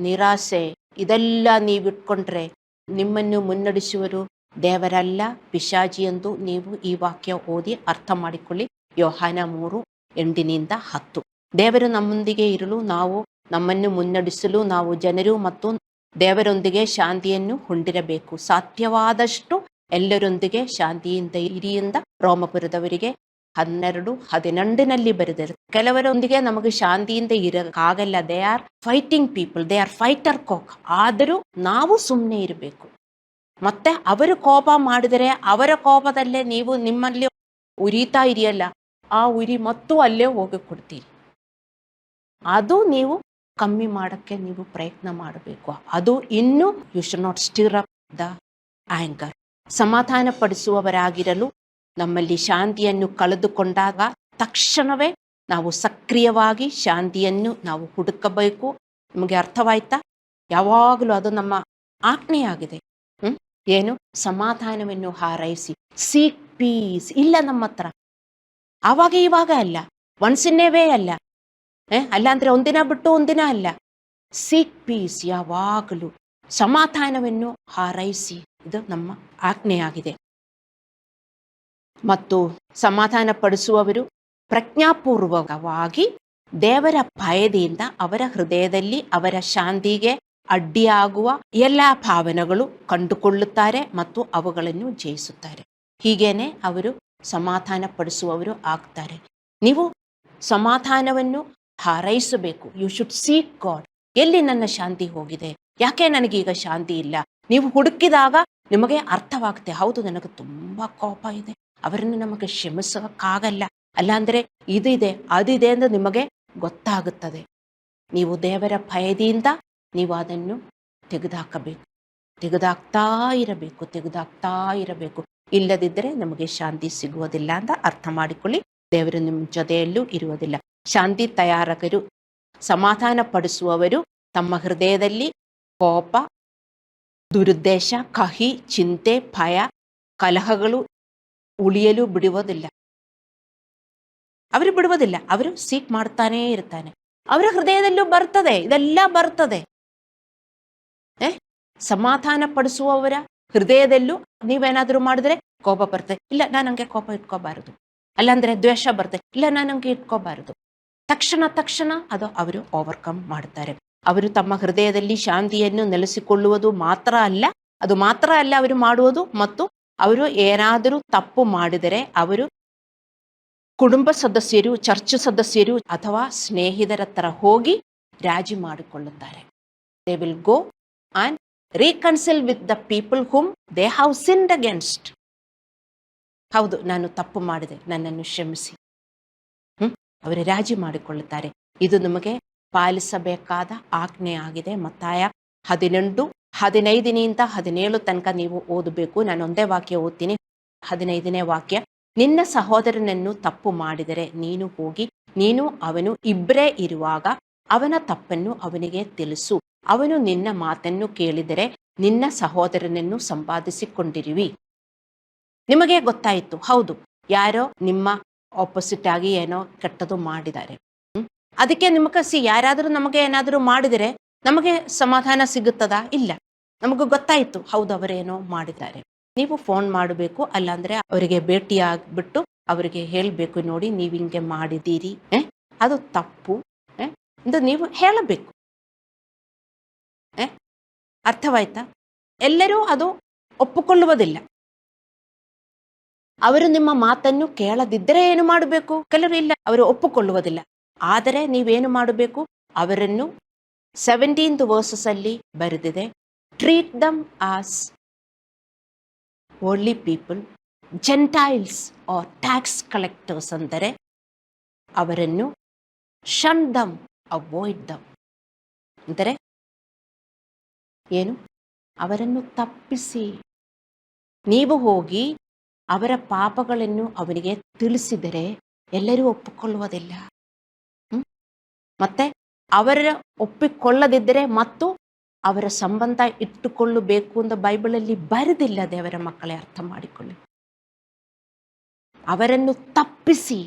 ನಿರಾಸೆ ಇದೆಲ್ಲ ನೀವಿಟ್ಕೊಂಡ್ರೆ ನಿಮ್ಮನ್ನು ಮುನ್ನಡೆಸುವರು ದೇವರಲ್ಲ, ಪಿಶಾಚಿ ಎಂದು ನೀವು ಈ ವಾಕ್ಯ ಓದಿ ಅರ್ಥ ಮಾಡಿಕೊಳ್ಳಿ. ಯೋಹಾನ 3:8-10. ದೇವರು ನಮ್ಮೊಂದಿಗೆ ಇರಲು, ನಮ್ಮನ್ನು ಮುನ್ನಡೆಸಲು ನಾವು ಜನರು ಮತ್ತು ದೇವರೊಂದಿಗೆ ಶಾಂತಿಯನ್ನು ಹೊಂದಿರಬೇಕು. ಸಾಧ್ಯವಾದಷ್ಟು ಎಲ್ಲರೊಂದಿಗೆ ಶಾಂತಿಯಿಂದ ಇರಿ ಎಂದು ರೋಮಪುರದವರಿಗೆ 12:18 ಬರೆದರು. ಕೆಲವರೊಂದಿಗೆ ನಮಗೆ ಶಾಂತಿಯಿಂದ ಇರಕ್ಕಾಗಲ್ಲ. They are fighting people, they are fighter cock. ಆದರೂ ನಾವು ಸುಮ್ಮನೆ ಇರಬೇಕು. ಮತ್ತೆ ಅವರು ಕೋಪ ಮಾಡಿದರೆ ಅವರ ಕೋಪದಲ್ಲೇ ನೀವು ನಿಮ್ಮಲ್ಲಿ ಉರಿತಾ ಇದೆಯಲ್ಲ, ಆ ಉರಿ ಮತ್ತು ಅಲ್ಲೇ ಹೋಗಿ ಕೊಡ್ತೀರಿ. ಅದು ನೀವು ಕಮ್ಮಿ ಮಾಡೋಕ್ಕೆ ನೀವು ಪ್ರಯತ್ನ ಮಾಡಬೇಕು. ಅದು ಇನ್ನೂ you should not stir up the anger. ಸಮಾಧಾನ ಪಡಿಸುವವರಾಗಿರಲು ನಮ್ಮಲ್ಲಿ ಶಾಂತಿಯನ್ನು ಕಳೆದುಕೊಂಡಾಗ ತಕ್ಷಣವೇ ನಾವು ಸಕ್ರಿಯವಾಗಿ ಶಾಂತಿಯನ್ನು ನಾವು ಹುಡುಕಬೇಕು. ನಿಮಗೆ ಅರ್ಥವಾಯ್ತಾ? ಯಾವಾಗಲೂ ಅದು ನಮ್ಮ ಆಜ್ಞೆಯಾಗಿದೆ. ಏನು? ಸಮಾಧಾನವನ್ನು ಹಾರೈಸಿ, ಸೀಕ್ ಪೀಸ್. ಇಲ್ಲ ನಮ್ಮ ಹತ್ರ ಆವಾಗ ಇವಾಗ ಅಲ್ಲ, ಒನ್ಸ್ ಇನ್ ಎ ವೇ ಅಲ್ಲ, ಅಲ್ಲಾಂದ್ರೆ ಒಂದಿನ ಬಿಟ್ಟು ಒಂದಿನ ಅಲ್ಲ. ಸೀಕ್ ಪೀಸ್, ಯಾವಾಗಲೂ ಸಮಾಧಾನವನ್ನು ಹಾರೈಸಿ, ಇದು ನಮ್ಮ ಆಜ್ಞೆಯಾಗಿದೆ. ಮತ್ತು ಸಮಾಧಾನ ಪಡಿಸುವವರು ಪ್ರಜ್ಞಾಪೂರ್ವಕವಾಗಿ ದೇವರ ಭಯದಿಂದ ಅವರ ಹೃದಯದಲ್ಲಿ ಅವರ ಶಾಂತಿಗೆ ಅಡ್ಡಿಯಾಗುವ ಎಲ್ಲ ಭಾವನೆಗಳು ಕಂಡುಕೊಳ್ಳುತ್ತಾರೆ ಮತ್ತು ಅವುಗಳನ್ನು ಜಯಿಸುತ್ತಾರೆ. ಹೀಗೇನೆ ಅವರು ಸಮಾಧಾನ ಪಡಿಸುವವರು ಆಗ್ತಾರೆ. ನೀವು ಸಮಾಧಾನವನ್ನು ಹಾರೈಸಬೇಕು. You should seek God. ಎಲ್ಲಿ ನನ್ನ ಶಾಂತಿ ಹೋಗಿದೆ? ಯಾಕೆ ನನಗೀಗ ಶಾಂತಿ ಇಲ್ಲ? ನೀವು ಹುಡುಕಿದಾಗ ನಿಮಗೆ ಅರ್ಥವಾಗುತ್ತೆ, ಹೌದು, ನನಗೆ ತುಂಬಾ ಕೋಪ ಇದೆ, ಅವರನ್ನು ನಮಗೆ ಕ್ಷಮಿಸೋಕ್ಕಾಗಲ್ಲ, ಅಲ್ಲಾಂದ್ರೆ ಇದಿದೆ ಅದಿದೆ ಎಂದು ನಿಮಗೆ ಗೊತ್ತಾಗುತ್ತದೆ. ನೀವು ದೇವರ ಭಯದಿಂದ ನೀವು ಅದನ್ನು ತೆಗೆದುಹಾಕಬೇಕು, ತೆಗೆದುಹಾಕ್ತಾ ಇರಬೇಕು. ಇಲ್ಲದಿದ್ದರೆ ನಮಗೆ ಶಾಂತಿ ಸಿಗುವುದಿಲ್ಲ ಅಂತ ಅರ್ಥ ಮಾಡಿಕೊಳ್ಳಿ. ದೇವರು ನಿಮ್ಮ ಜೊತೆಯಲ್ಲೂ ಇರುವುದಿಲ್ಲ. ಶಾಂತಿ ತಯಾರಕರು, ಸಮಾಧಾನ ಪಡಿಸುವವರು ತಮ್ಮ ಹೃದಯದಲ್ಲಿ ಕೋಪ, ದುರುದ್ದೇಶ, ಕಹಿ, ಚಿಂತೆ, ಭಯ, ಕಲಹಗಳು ಉಳಿಯಲು ಬಿಡುವುದಿಲ್ಲ. ಅವರು ಬಿಡುವುದಿಲ್ಲ. ಅವರು ಸೀಕ್ ಮಾಡ್ತಾನೇ ಇರ್ತಾನೆ. ಅವರ ಹೃದಯದಲ್ಲೂ ಬರ್ತದೆ, ಇದೆಲ್ಲ ಬರ್ತದೆ. ಸಮಾಧಾನ ಪಡಿಸುವವರ ಹೃದಯದಲ್ಲೂ ನೀವೇನಾದರೂ ಮಾಡಿದ್ರೆ ಕೋಪ ಬರ್ತದೆ, ಇಲ್ಲ ನಾನು ಹಂಗೆ ಕೋಪ ಇಟ್ಕೋಬಾರದು. ಅಲ್ಲಾಂದ್ರೆ ದ್ವೇಷ ಬರ್ತದೆ, ಇಲ್ಲ ನಾನು ಹಂಗೆ ಇಟ್ಕೋಬಾರದು. ತಕ್ಷಣ ಅದು ಅವರು ಓವರ್ಕಮ್ ಮಾಡ್ತಾರೆ. ಅವರು ತಮ್ಮ ಹೃದಯದಲ್ಲಿ ಶಾಂತಿಯನ್ನು ನೆಲೆಸಿಕೊಳ್ಳುವುದು ಮಾತ್ರ ಅಲ್ಲ, ಅವರು ಮಾಡುವುದು, ಮತ್ತು ಅವರು ಏನಾದರೂ ತಪ್ಪು ಮಾಡಿದರೆ ಅವರು ಕುಟುಂಬ ಸದಸ್ಯರು, ಚರ್ಚ್ ಸದಸ್ಯರು ಅಥವಾ ಸ್ನೇಹಿತರ ಹತ್ರ ಹೋಗಿ ರಾಜಿ ಮಾಡಿಕೊಳ್ಳುತ್ತಾರೆ. They will go and reconcile with the people whom they have sinned against. ಹೌದು, ನಾನು ತಪ್ಪು ಮಾಡಿದೆ, ನನ್ನನ್ನು ಕ್ಷಮಿಸಿ. ಅವರು ರಾಜಿ ಮಾಡಿಕೊಳ್ಳುತ್ತಾರೆ. ಇದು ನಮಗೆ ಪಾಲಿಸಬೇಕಾದ ಆಜ್ಞೆ ಆಗಿದೆ. ಮತ್ತಾಯ 18:15-17 ತನಕ ನೀವು ಓದಬೇಕು. ನಾನು ಒಂದೇ ವಾಕ್ಯ ಓದ್ತೀನಿ. 15ನೇ ವಾಕ್ಯ, ನಿನ್ನ ಸಹೋದರನನ್ನು ತಪ್ಪು ಮಾಡಿದರೆ ನೀನು ಹೋಗಿ ನೀನು ಅವನು ಇಬ್ಬರೇ ಇರುವಾಗ ಅವನ ತಪ್ಪನ್ನು ಅವನಿಗೆ ತಿಳಿಸು. ಅವನು ನಿನ್ನ ಮಾತನ್ನು ಕೇಳಿದರೆ ನಿನ್ನ ಸಹೋದರನನ್ನು ಸಂಪಾದಿಸಿಕೊಂಡಿರುವಿ. ನಿಮಗೆ ಗೊತ್ತಾಯಿತು, ಹೌದು, ಯಾರೋ ನಿಮ್ಮ ಆಪೋಸಿಟ್ ಆಗಿ ಏನೋ ಕೆಟ್ಟದು ಮಾಡಿದ್ದಾರೆ. ಅದಕ್ಕೆ ನಿಮಗೆ ಯಾರಾದರೂ ನಮಗೆ ಏನಾದರೂ ಮಾಡಿದರೆ ನಮಗೆ ಸಮಾಧಾನ ಸಿಗುತ್ತದಾ? ಇಲ್ಲ. ನಮಗೂ ಗೊತ್ತಾಯಿತು, ಹೌದು ಅವರೇನೋ ಮಾಡಿದ್ದಾರೆ. ನೀವು ಫೋನ್ ಮಾಡಬೇಕು, ಅಲ್ಲಾಂದ್ರೆ ಅವರಿಗೆ ಭೇಟಿ ಆಗ್ಬಿಟ್ಟು ಅವರಿಗೆ ಹೇಳಬೇಕು, ನೋಡಿ ನೀವು ಹಿಂಗೆ ಮಾಡಿದ್ದೀರಿ, ಅದು ತಪ್ಪು ಎಂದು ನೀವು ಹೇಳಬೇಕು. ಅರ್ಥವಾಯ್ತಾ? ಎಲ್ಲರೂ ಅದು ಒಪ್ಪಿಕೊಳ್ಳುವುದಿಲ್ಲ. ಅವರು ನಿಮ್ಮ ಮಾತನ್ನು ಕೇಳದಿದ್ದರೆ ಏನು ಮಾಡಬೇಕು? ಕೆಲವರು ಇಲ್ಲ, ಅವರು ಒಪ್ಪಿಕೊಳ್ಳುವುದಿಲ್ಲ. ಆದರೆ ನೀವೇನು ಮಾಡಬೇಕು? ಅವರನ್ನು 17th verses ಅಲ್ಲಿ ಬರೆದಿದೆ, treat them as worldly people, gentiles or tax collectors. ಅಂದರೆ ಅವರನ್ನು ಶನ್ ದಮ್, ಅವಾಯ್ಡ್ ದಮ್. ಅಂದರೆ ಏನು? ಅವರನ್ನು ತಪ್ಪಿಸಿ. ನೀವು ಹೋಗಿ ಅವರ ಪಾಪಗಳನ್ನು ಅವನಿಗೆ ತಿಳಿಸಿದರೆ ಎಲ್ಲರೂ ಒಪ್ಪಿಕೊಳ್ಳುವುದಿಲ್ಲ. ಮತ್ತೆ ಅವರ ಒಪ್ಪಿಕೊಳ್ಳದಿದ್ದರೆ ಮತ್ತು ಅವರ ಸಂಬಂಧ ಇಟ್ಟುಕೊಳ್ಳಬೇಕು ಅಂತ ಬೈಬಲಲ್ಲಿ ಬರೆದಿಲ್ಲ. ದೇವರ ಮಕ್ಕಳೇ, ಅರ್ಥ ಮಾಡಿಕೊಳ್ಳಿ. ಅವರನ್ನು ತಪ್ಪಿಸಿ.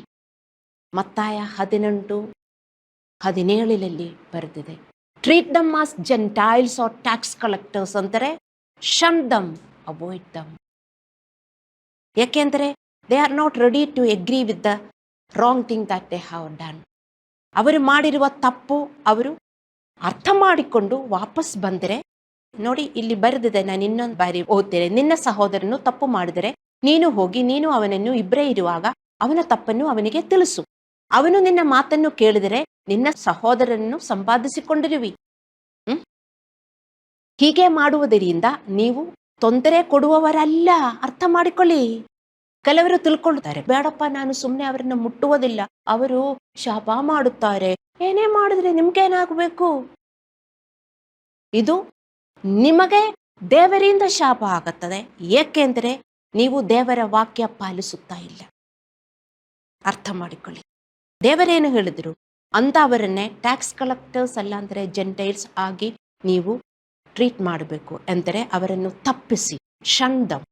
ಮತ್ತಾಯ 18:17 ಬರೆದಿದೆ, treat them as gentiles or tax collectors. ಅಂದರೆ ಶನ್ ದಮ್, ಅವಾಯ್ಡ್ ದಮ್. ಯಾಕೆಂದರೆ they are not ready to agree with the wrong thing that they have done. ಅವರು ಮಾಡಿರುವ ತಪ್ಪು ಅವರು ಅರ್ಥ ಮಾಡಿಕೊಂಡು ವಾಪಸ್ ಬಂದರೆ, ನೋಡಿ ಇಲ್ಲಿ ಬರೆದಿದೆ, ನಾನು ಇನ್ನೊಂದು ಬಾರಿ ಓದ್ತೇನೆ. ನಿನ್ನ ಸಹೋದರನು ತಪ್ಪು ಮಾಡಿದರೆ ನೀನು ಹೋಗಿ ನೀನು ಅವನನ್ನು ಇಬ್ಬರೇ ಇರುವಾಗ ಅವನ ತಪ್ಪನ್ನು ಅವನಿಗೆ ತಿಳಿಸು. ಅವನು ನಿನ್ನ ಮಾತನ್ನು ಕೇಳಿದರೆ ನಿನ್ನ ಸಹೋದರನನ್ನು ಸಂಪಾದಿಸಿಕೊಂಡಿರುವಿ. ಹೀಗೆ ಮಾಡುವುದರಿಂದ ನೀವು ತೊಂದರೆ ಕೊಡುವವರಲ್ಲ. ಅರ್ಥ ಮಾಡಿಕೊಳ್ಳಿ. ಕೆಲವರು ತಿಳ್ಕೊಳ್ತಾರೆ, ಬೇಡಪ್ಪ ನಾನು ಸುಮ್ಮನೆ ಅವರನ್ನ ಮುಟ್ಟುವುದಿಲ್ಲ, ಅವರು ಶಾಪ ಮಾಡುತ್ತಾರೆ, ಏನೇ ಮಾಡಿದ್ರೆ ನಿಮ್ಗೇನಾಗಬೇಕು? ಇದು ನಿಮಗೆ ದೇವರಿಂದ ಶಾಪ ಆಗುತ್ತದೆ. ಏಕೆಂದರೆ ನೀವು ದೇವರ ವಾಕ್ಯ ಪಾಲಿಸುತ್ತಾ ಇಲ್ಲ. ಅರ್ಥ ಮಾಡಿಕೊಳ್ಳಿ. ದೇವರೇನು ಹೇಳಿದ್ರು ಅಂತ ಅವರನ್ನೇ ಟ್ಯಾಕ್ಸ್ ಕಲೆಕ್ಟರ್ಸ್, ಅಲ್ಲ ಅಂದರೆ ಜೆಂಟೈಲ್ಸ್ ಆಗಿ ನೀವು ಟ್ರೀಟ್ ಮಾಡಬೇಕು. ಅಂದರೆ ಅವರನ್ನು ತಪ್ಪಿಸಿ, ಶನ್ ದಮ್.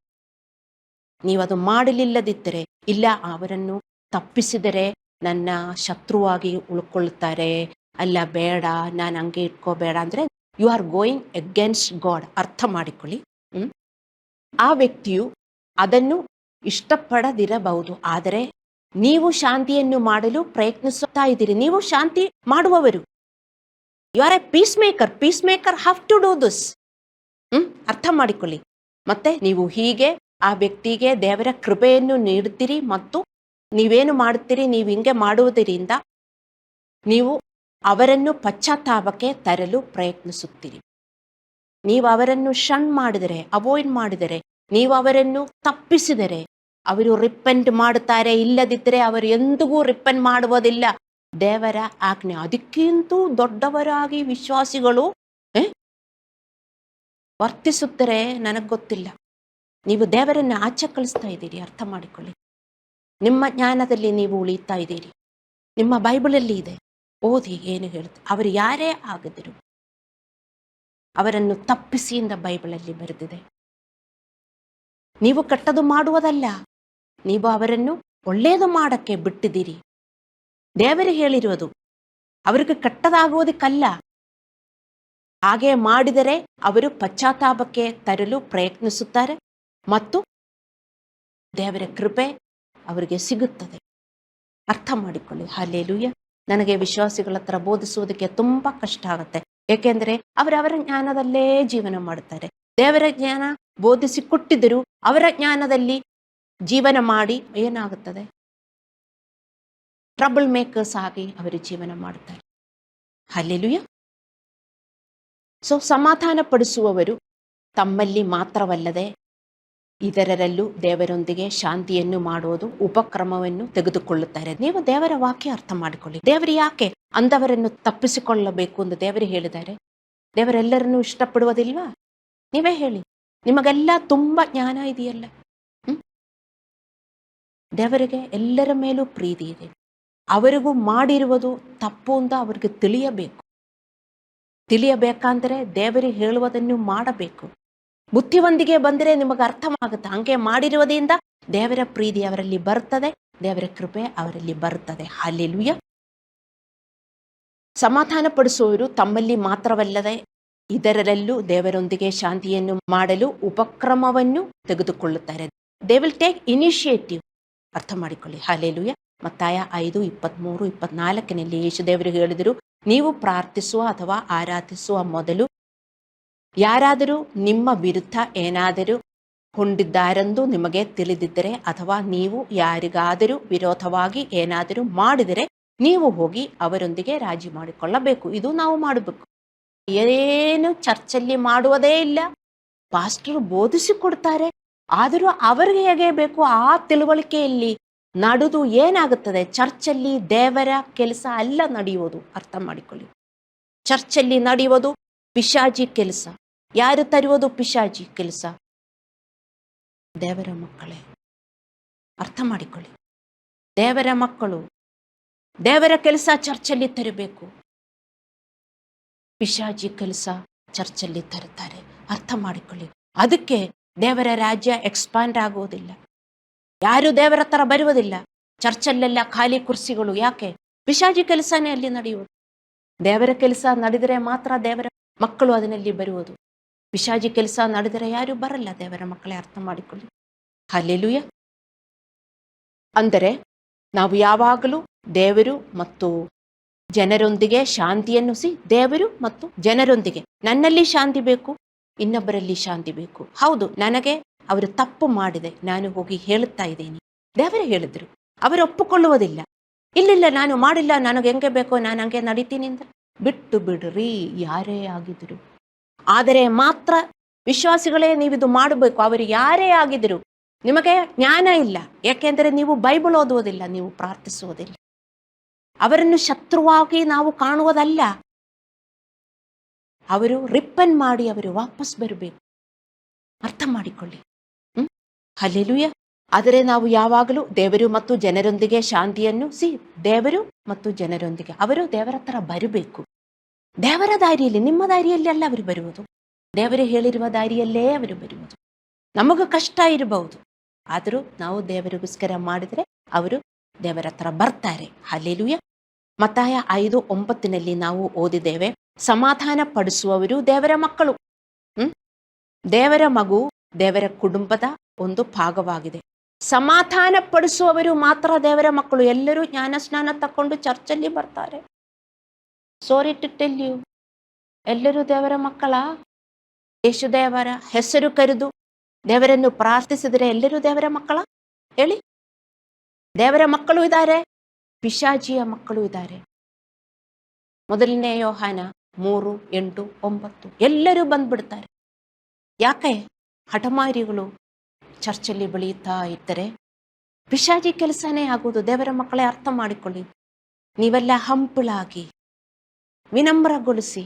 ನೀವದು ಮಾಡಲಿಲ್ಲದಿದ್ದರೆ, ಇಲ್ಲ ಅವರನ್ನು ತಪ್ಪಿಸಿದರೆ ನನ್ನ ಶತ್ರುವಾಗಿ ಉಳ್ಕೊಳ್ತಾರೆ, ಅಲ್ಲ ಬೇಡ ನಾನು ಹಂಗೆ ಇಟ್ಕೋಬೇಡ ಅಂದರೆ you are going against God. ಅರ್ಥ ಮಾಡಿಕೊಳ್ಳಿ. ಆ ವ್ಯಕ್ತಿಯು ಅದನ್ನು ಇಷ್ಟಪಡದಿರಬಹುದು, ಆದರೆ ನೀವು ಶಾಂತಿಯನ್ನು ಮಾಡಲು ಪ್ರಯತ್ನಿಸುತ್ತಾ ಇದ್ದೀರಿ. ನೀವು ಶಾಂತಿ ಮಾಡುವವರು. You are a peace maker. Peace maker have to do this. ಅರ್ಥ ಮಾಡಿಕೊಳ್ಳಿ. ಮತ್ತೆ ನೀವು ಹೀಗೆ ಆ ವ್ಯಕ್ತಿಗೆ ದೇವರ ಕೃಪೆಯನ್ನು ನೀಡುತ್ತೀರಿ, ಮತ್ತು ನೀವೇನು ಮಾಡುತ್ತೀರಿ, ನೀವು ಹಿಂಗೆ ಮಾಡುವುದರಿಂದ ನೀವು ಅವರನ್ನು ಪಶ್ಚಾತ್ತಾಪಕ್ಕೆ ತರಲು ಪ್ರಯತ್ನಿಸುತ್ತೀರಿ. ನೀವು ಅವರನ್ನು ಶನ್ ಮಾಡಿದರೆ, ಅವಾಯ್ಡ್ ಮಾಡಿದರೆ, ನೀವು ಅವರನ್ನು ತಪ್ಪಿಸಿದರೆ ಅವರು ರಿಪೆಂಟ್ ಮಾಡುತ್ತಾರೆ. ಇಲ್ಲದಿದ್ದರೆ ಅವರು ಎಂದಿಗೂ ರಿಪೆಂಟ್ ಮಾಡುವುದಿಲ್ಲ. ದೇವರ ಆಜ್ಞೆ. ಅದಕ್ಕಿಂತೂ ದೊಡ್ಡವರಾಗಿ ವಿಶ್ವಾಸಿಗಳು ವರ್ತಿಸುತ್ತಾರೆ ನನಗೆ ಗೊತ್ತಿಲ್ಲ. ನೀವು ದೇವರನ್ನು ಆಚೆ ಕಳಿಸ್ತಾ ಇದ್ದೀರಿ. ಅರ್ಥ ಮಾಡಿಕೊಳ್ಳಿ. ನಿಮ್ಮ ಜ್ಞಾನದಲ್ಲಿ ನೀವು ಉಳಿತಾ ಇದ್ದೀರಿ. ನಿಮ್ಮ ಬೈಬಲಲ್ಲಿ ಇದೆ, ಓದಿ ಏನು ಹೇಳುತ್ತೆ. ಅವರು ಯಾರೇ ಆಗಿದ್ದರು ಅವರನ್ನು ತಪ್ಪಿಸಿಯಿಂದ ಬೈಬಲಲ್ಲಿ ಬರೆದಿದೆ. ನೀವು ಕೆಟ್ಟದು ಮಾಡುವುದಲ್ಲ, ನೀವು ಅವರನ್ನು ಒಳ್ಳೆಯದು ಮಾಡಕ್ಕೆ ಬಿಟ್ಟಿದ್ದೀರಿ. ದೇವರು ಹೇಳಿರುವುದು ಅವರಿಗೆ ಕೆಟ್ಟದಾಗುವುದಕ್ಕಲ್ಲ. ಹಾಗೆ ಮಾಡಿದರೆ ಅವರು ಪಶ್ಚಾತ್ತಾಪಕ್ಕೆ ತರಲು ಪ್ರಯತ್ನಿಸುತ್ತಾರೆ ಮತ್ತು ದೇವರ ಕೃಪೆ ಅವರಿಗೆ ಸಿಗುತ್ತದೆ. ಅರ್ಥ ಮಾಡಿಕೊಳ್ಳಿ. ಹಲ್ಲೆಲೂಯಾ. ನನಗೆ ವಿಶ್ವಾಸಿಗಳ ಹತ್ರ ಬೋಧಿಸುವುದಕ್ಕೆ ತುಂಬ ಕಷ್ಟ ಆಗುತ್ತೆ. ಏಕೆಂದರೆ ಅವರವರ ಜ್ಞಾನದಲ್ಲೇ ಜೀವನ ಮಾಡುತ್ತಾರೆ. ದೇವರ ಜ್ಞಾನ ಬೋಧಿಸಿ ಕೊಟ್ಟಿದ್ದರು, ಅವರ ಜ್ಞಾನದಲ್ಲಿ ಜೀವನ ಮಾಡಿ ಏನಾಗುತ್ತದೆ? ಟ್ರಬಲ್ ಮೇಕರ್ಸ್ ಆಗಿ ಅವರು ಜೀವನ ಮಾಡುತ್ತಾರೆ. ಹಲ್ಲೆಲೂಯಾ. ಸಮಾಧಾನ ಪಡಿಸುವವರು ತಮ್ಮಲ್ಲಿ ಮಾತ್ರವಲ್ಲದೆ ಇದರಲ್ಲೂ ದೇವರೊಂದಿಗೆ ಶಾಂತಿಯನ್ನು ಮಾಡುವುದು ಉಪಕ್ರಮವನ್ನು ತೆಗೆದುಕೊಳ್ಳುತ್ತಾರೆ. ನೀವು ದೇವರ ವಾಕ್ಯ ಅರ್ಥ ಮಾಡಿಕೊಳ್ಳಿ. ದೇವರು ಯಾಕೆ ಅಂದವರನ್ನು ತಪ್ಪಿಸಿಕೊಳ್ಳಬೇಕು ಎಂದು ದೇವರು ಹೇಳಿದ್ದಾರೆ? ದೇವರೆಲ್ಲರನ್ನೂ ಇಷ್ಟಪಡುವುದಿಲ್ವಾ? ನೀವೇ ಹೇಳಿ. ನಿಮಗೆಲ್ಲ ತುಂಬ ಜ್ಞಾನ ಇದೆಯಲ್ಲ. ದೇವರಿಗೆ ಎಲ್ಲರ ಮೇಲೂ ಪ್ರೀತಿ ಇದೆ. ಅವರಿಗೂ ಮಾಡಿರುವುದು ತಪ್ಪು ಅಂತ ಅವ್ರಿಗೆ ತಿಳಿಯಬೇಕಂದ್ರೆ ದೇವರಿಗೆ ಹೇಳುವುದನ್ನು ಮಾಡಬೇಕು. ಬುದ್ಧಿವಂತಿಗೆ ಬಂದರೆ ನಿಮಗೆ ಅರ್ಥವಾಗುತ್ತೆ. ಹಂಗೆ ಮಾಡಿರುವುದರಿಂದ ದೇವರ ಪ್ರೀತಿ ಅವರಲ್ಲಿ ಬರ್ತದೆ, ದೇವರ ಕೃಪೆ ಅವರಲ್ಲಿ ಬರ್ತದೆ. ಹಲ್ಲೆಲೂಯಾ. ಸಮಾಧಾನ ಪಡಿಸುವವರು ತಮ್ಮಲ್ಲಿ ಮಾತ್ರವಲ್ಲದೆ ಇದರಲ್ಲೂ ದೇವರೊಂದಿಗೆ ಶಾಂತಿಯನ್ನು ಮಾಡಲು ಉಪಕ್ರಮವನ್ನು ತೆಗೆದುಕೊಳ್ಳುತ್ತಾರೆ. They will take initiative. ಅರ್ಥ ಮಾಡಿಕೊಳ್ಳಿ. ಹಲ್ಲೆಲೂಯಾ. ಮತ್ತಾಯ 5:23-24 ಯೇಸು ದೇವರು ಹೇಳಿದರು, ನೀವು ಪ್ರಾರ್ಥಿಸುವ ಅಥವಾ ಆರಾಧಿಸುವ ಮೊದಲು ಯಾರಾದರೂ ನಿಮ್ಮ ವಿರುದ್ಧ ಏನಾದರೂ ಹೊಂದಿದ್ದಾರೆಂದು ನಿಮಗೆ ತಿಳಿದಿದ್ದರೆ ಅಥವಾ ನೀವು ಯಾರಿಗಾದರೂ ವಿರೋಧವಾಗಿ ಏನಾದರೂ ಮಾಡಿದರೆ ನೀವು ಹೋಗಿ ಅವರೊಂದಿಗೆ ರಾಜಿ ಮಾಡಿಕೊಳ್ಳಬೇಕು. ಇದು ನಾವು ಮಾಡಬೇಕು. ಏನು ಚರ್ಚಲ್ಲಿ ಮಾಡುವುದೇ ಇಲ್ಲ. ಪಾಸ್ಟರ್ ಬೋಧಿಸಿಕೊಡ್ತಾರೆ, ಆದರೂ ಅವರಿಗೆ ಹೇಗೆ ಬೇಕು ಆ ತಿಳುವಳಿಕೆಯಲ್ಲಿ ನಡೆದು ಏನಾಗುತ್ತದೆ? ಚರ್ಚಲ್ಲಿ ದೇವರ ಕೆಲಸ ಅಲ್ಲ ನಡೆಯುವುದು. ಅರ್ಥ ಮಾಡಿಕೊಳ್ಳಿ. ಚರ್ಚಲ್ಲಿ ನಡೆಯುವುದು ಪಿಶಾಚಿ ಕೆಲಸ. ಯಾರು ತರುವುದು ಪಿಶಾಚಿ ಕೆಲಸ? ದೇವರ ಮಕ್ಕಳೇ. ಅರ್ಥ ಮಾಡಿಕೊಳ್ಳಿ. ದೇವರ ಮಕ್ಕಳು ದೇವರ ಕೆಲಸ ಚರ್ಚಲ್ಲಿ ತರಬೇಕು. ಪಿಶಾಚಿ ಕೆಲಸ ಚರ್ಚಲ್ಲಿ ತರುತ್ತಾರೆ. ಅರ್ಥ ಮಾಡಿಕೊಳ್ಳಿ. ಅದಕ್ಕೆ ದೇವರ ರಾಜ್ಯ ಎಕ್ಸ್ಪಾಂಡ್ ಆಗುವುದಿಲ್ಲ. ಯಾರು ದೇವರ ಹತ್ರ ಬರುವುದಿಲ್ಲ. ಚರ್ಚಲ್ಲೆಲ್ಲ ಖಾಲಿ ಕುರ್ಸಿಗಳು. ಯಾಕೆ? ಪಿಶಾಚಿ ಕೆಲಸನೇ ಅಲ್ಲಿ ನಡೆಯುವುದು. ದೇವರ ಕೆಲಸ ನಡೆದರೆ ಮಾತ್ರ ದೇವರ ಮಕ್ಕಳು ಅದರಲ್ಲಿ ಬರುವುದು. ಪಿಶಾಚಿ ಕೆಲಸ ನಡೆದರೆ ಯಾರು ಬರಲ್ಲ. ದೇವರ ಮಕ್ಕಳೇ, ಅರ್ಥ ಮಾಡಿಕೊಳ್ಳಿ. ಹಲ್ಲೆಲೂಯಾ. ಅಂದರೆ ನಾವು ಯಾವಾಗಲೂ ದೇವರು ಮತ್ತು ಜನರೊಂದಿಗೆ ಶಾಂತಿಯನ್ನು ದೇವರು ಮತ್ತು ಜನರೊಂದಿಗೆ. ನನ್ನಲ್ಲಿ ಶಾಂತಿ ಬೇಕು, ಇನ್ನೊಬ್ಬರಲ್ಲಿ ಶಾಂತಿ ಬೇಕು. ಹೌದು, ನನಗೆ ಅವರು ತಪ್ಪು ಮಾಡಿದೆ, ನಾನು ಹೋಗಿ ಹೇಳುತ್ತಾ ಇದ್ದೇನೆ. ದೇವರು ಹೇಳಿದ್ರು, ಅವರು ಒಪ್ಪುಕೊಳ್ಳುವುದಿಲ್ಲ. ಇಲ್ಲ ನಾನು ಮಾಡಿಲ್ಲ, ನನಗೆ ಹೆಂಗೆ ಬೇಕೋ ನಾನು ಹಂಗೆ ನಡೀತೀನಿ ಅಂದ್ರೆ ಬಿಟ್ಟು ಬಿಡ್ರಿ, ಯಾರೇ ಆಗಿದ್ರು. ಆದರೆ ಮಾತ್ರ ವಿಶ್ವಾಸಿಗಳೇ ನೀವಿದು ಮಾಡಬೇಕು. ಅವರು ಯಾರೇ ಆಗಿದ್ರು. ನಿಮಗೆ ಜ್ಞಾನ ಇಲ್ಲ, ಯಾಕೆಂದರೆ ನೀವು ಬೈಬಲ್ ಓದುವುದಿಲ್ಲ, ನೀವು ಪ್ರಾರ್ಥಿಸುವುದಿಲ್ಲ. ಅವರನ್ನು ಶತ್ರುವಾಗಿ ನಾವು ಕಾಣುವುದಲ್ಲ. ಅವರು ರಿಪ್ಪನ್ ಮಾಡಿ ಅವರು ವಾಪಸ್ ಬರಬೇಕು. ಅರ್ಥ ಮಾಡಿಕೊಳ್ಳಿ. ಹಲ್ಲೆಲೂಯಾ. ಆದರೆ ನಾವು ಯಾವಾಗಲೂ ದೇವರು ಮತ್ತು ಜನರೊಂದಿಗೆ ಶಾಂತಿಯನ್ನು ದೇವರು ಮತ್ತು ಜನರೊಂದಿಗೆ ಅವರು ದೇವರ ಹತ್ರ ಬರಬೇಕು. ದೇವರ ದಾರಿಯಲ್ಲಿ, ನಿಮ್ಮ ದಾರಿಯಲ್ಲಿ ಅಲ್ಲ ಅವರು ಬರುವುದು. ದೇವರು ಹೇಳಿರುವ ದಾರಿಯಲ್ಲೇ ಅವರು ಬರುವುದು. ನಮಗೂ ಕಷ್ಟ ಇರಬಹುದು, ಆದರೂ ನಾವು ದೇವರಿಗೋಸ್ಕರ ಮಾಡಿದರೆ ಅವರು ದೇವರ ಹತ್ರ ಬರ್ತಾರೆ. ಹಲ್ಲೆಲೂಯಾ. ಮತ್ತಾಯ 5:9 ನಾವು ಓದಿದ್ದೇವೆ, ಸಮಾಧಾನ ಪಡಿಸುವವರು ದೇವರ ಮಕ್ಕಳು. ದೇವರ ಮಗು ದೇವರ ಕುಟುಂಬದ ಒಂದು ಭಾಗವಾಗಿದೆ. ಸಮಾಧಾನ ಪಡಿಸುವವರು ಮಾತ್ರ ದೇವರ ಮಕ್ಕಳು. ಎಲ್ಲರೂ ಜ್ಞಾನ ಸ್ನಾನ ತಕೊಂಡು ಚರ್ಚಲ್ಲಿ ಬರ್ತಾರೆ. ಸಾರಿ ಟು ಟೆಲ್ ಯು, ಎಲ್ಲರೂ ದೇವರ ಮಕ್ಕಳ? ಯೇಸು ದೇವರ ಹೆಸರು ಕರೆದು ದೇವರನ್ನು ಪ್ರಾರ್ಥಿಸಿದರೆ ಎಲ್ಲರೂ ದೇವರ ಮಕ್ಕಳ? ಹೇಳಿ. ದೇವರ ಮಕ್ಕಳು ಇದ್ದಾರೆ, ಪಿಶಾಚಿಯ ಮಕ್ಕಳು ಇದ್ದಾರೆ. 1 ಯೋಹಾನ 3:8-9 ಎಲ್ಲರೂ ಬಂದ್ಬಿಡ್ತಾರೆ. ಯಾಕೆ? ಹಠಮಾರಿಗಳು ಚರ್ಚಲ್ಲಿ ಬೆಳೆಯುತ್ತಾ ಇದ್ದರೆ ಪಿಶಾಚಿ ಕೆಲಸನೇ ಆಗುವುದು. ದೇವರ ಮಕ್ಕಳೇ, ಅರ್ಥ ಮಾಡಿಕೊಳ್ಳಿ. ನೀವೆಲ್ಲ ಹಂಪಳಾಗಿ ವಿನಮ್ರಗೊಳಿಸಿ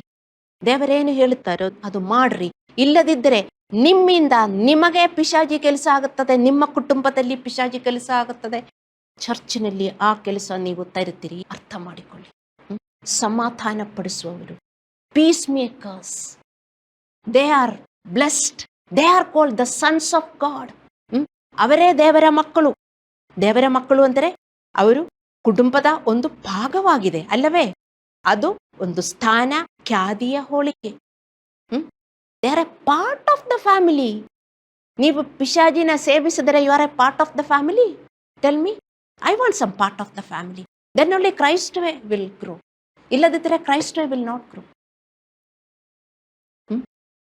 ದೇವರೇನು ಹೇಳುತ್ತಾರೋ ಅದು ಮಾಡ್ರಿ. ಇಲ್ಲದಿದ್ದರೆ ನಿಮ್ಮಿಂದ ನಿಮಗೆ ಪಿಶಾಚಿ ಕೆಲಸ ಆಗುತ್ತದೆ, ನಿಮ್ಮ ಕುಟುಂಬದಲ್ಲಿ ಪಿಶಾಚಿ ಕೆಲಸ ಆಗುತ್ತದೆ, ಚರ್ಚಿನಲ್ಲಿ ಆ ಕೆಲಸ ನೀವು ತರುತ್ತೀರಿ. ಅರ್ಥ ಮಾಡಿಕೊಳ್ಳಿ. ಸಮಾಧಾನ ಪಡಿಸುವವರು, peace makers, they are blessed, they are called the sons of God. ಅವರೇ ದೇವರ ಮಕ್ಕಳು. ದೇವರ ಮಕ್ಕಳು ಅಂದರೆ ಅವರು ಕುಟುಂಬದ ಒಂದು ಭಾಗವಾಗಿದೆ ಅಲ್ಲವೇ? ಅದು ಒಂದು ಸ್ಥಾನ, ಖ್ಯಾತಿಯ ಹೋಳಿಕೆ. They are a part of the family. ನೀವು ಪಿಶಾಚಿನ ಸೇವಿಸಿದರೆ you are a part of the family. Tell me, I want some part of the family. Then only Christ will grow. ಇಲ್ಲದಿದ್ದರೆ ಕ್ರೈಸ್ಟ್ ವಿಲ್ ನಾಟ್ ಗ್ರೋ.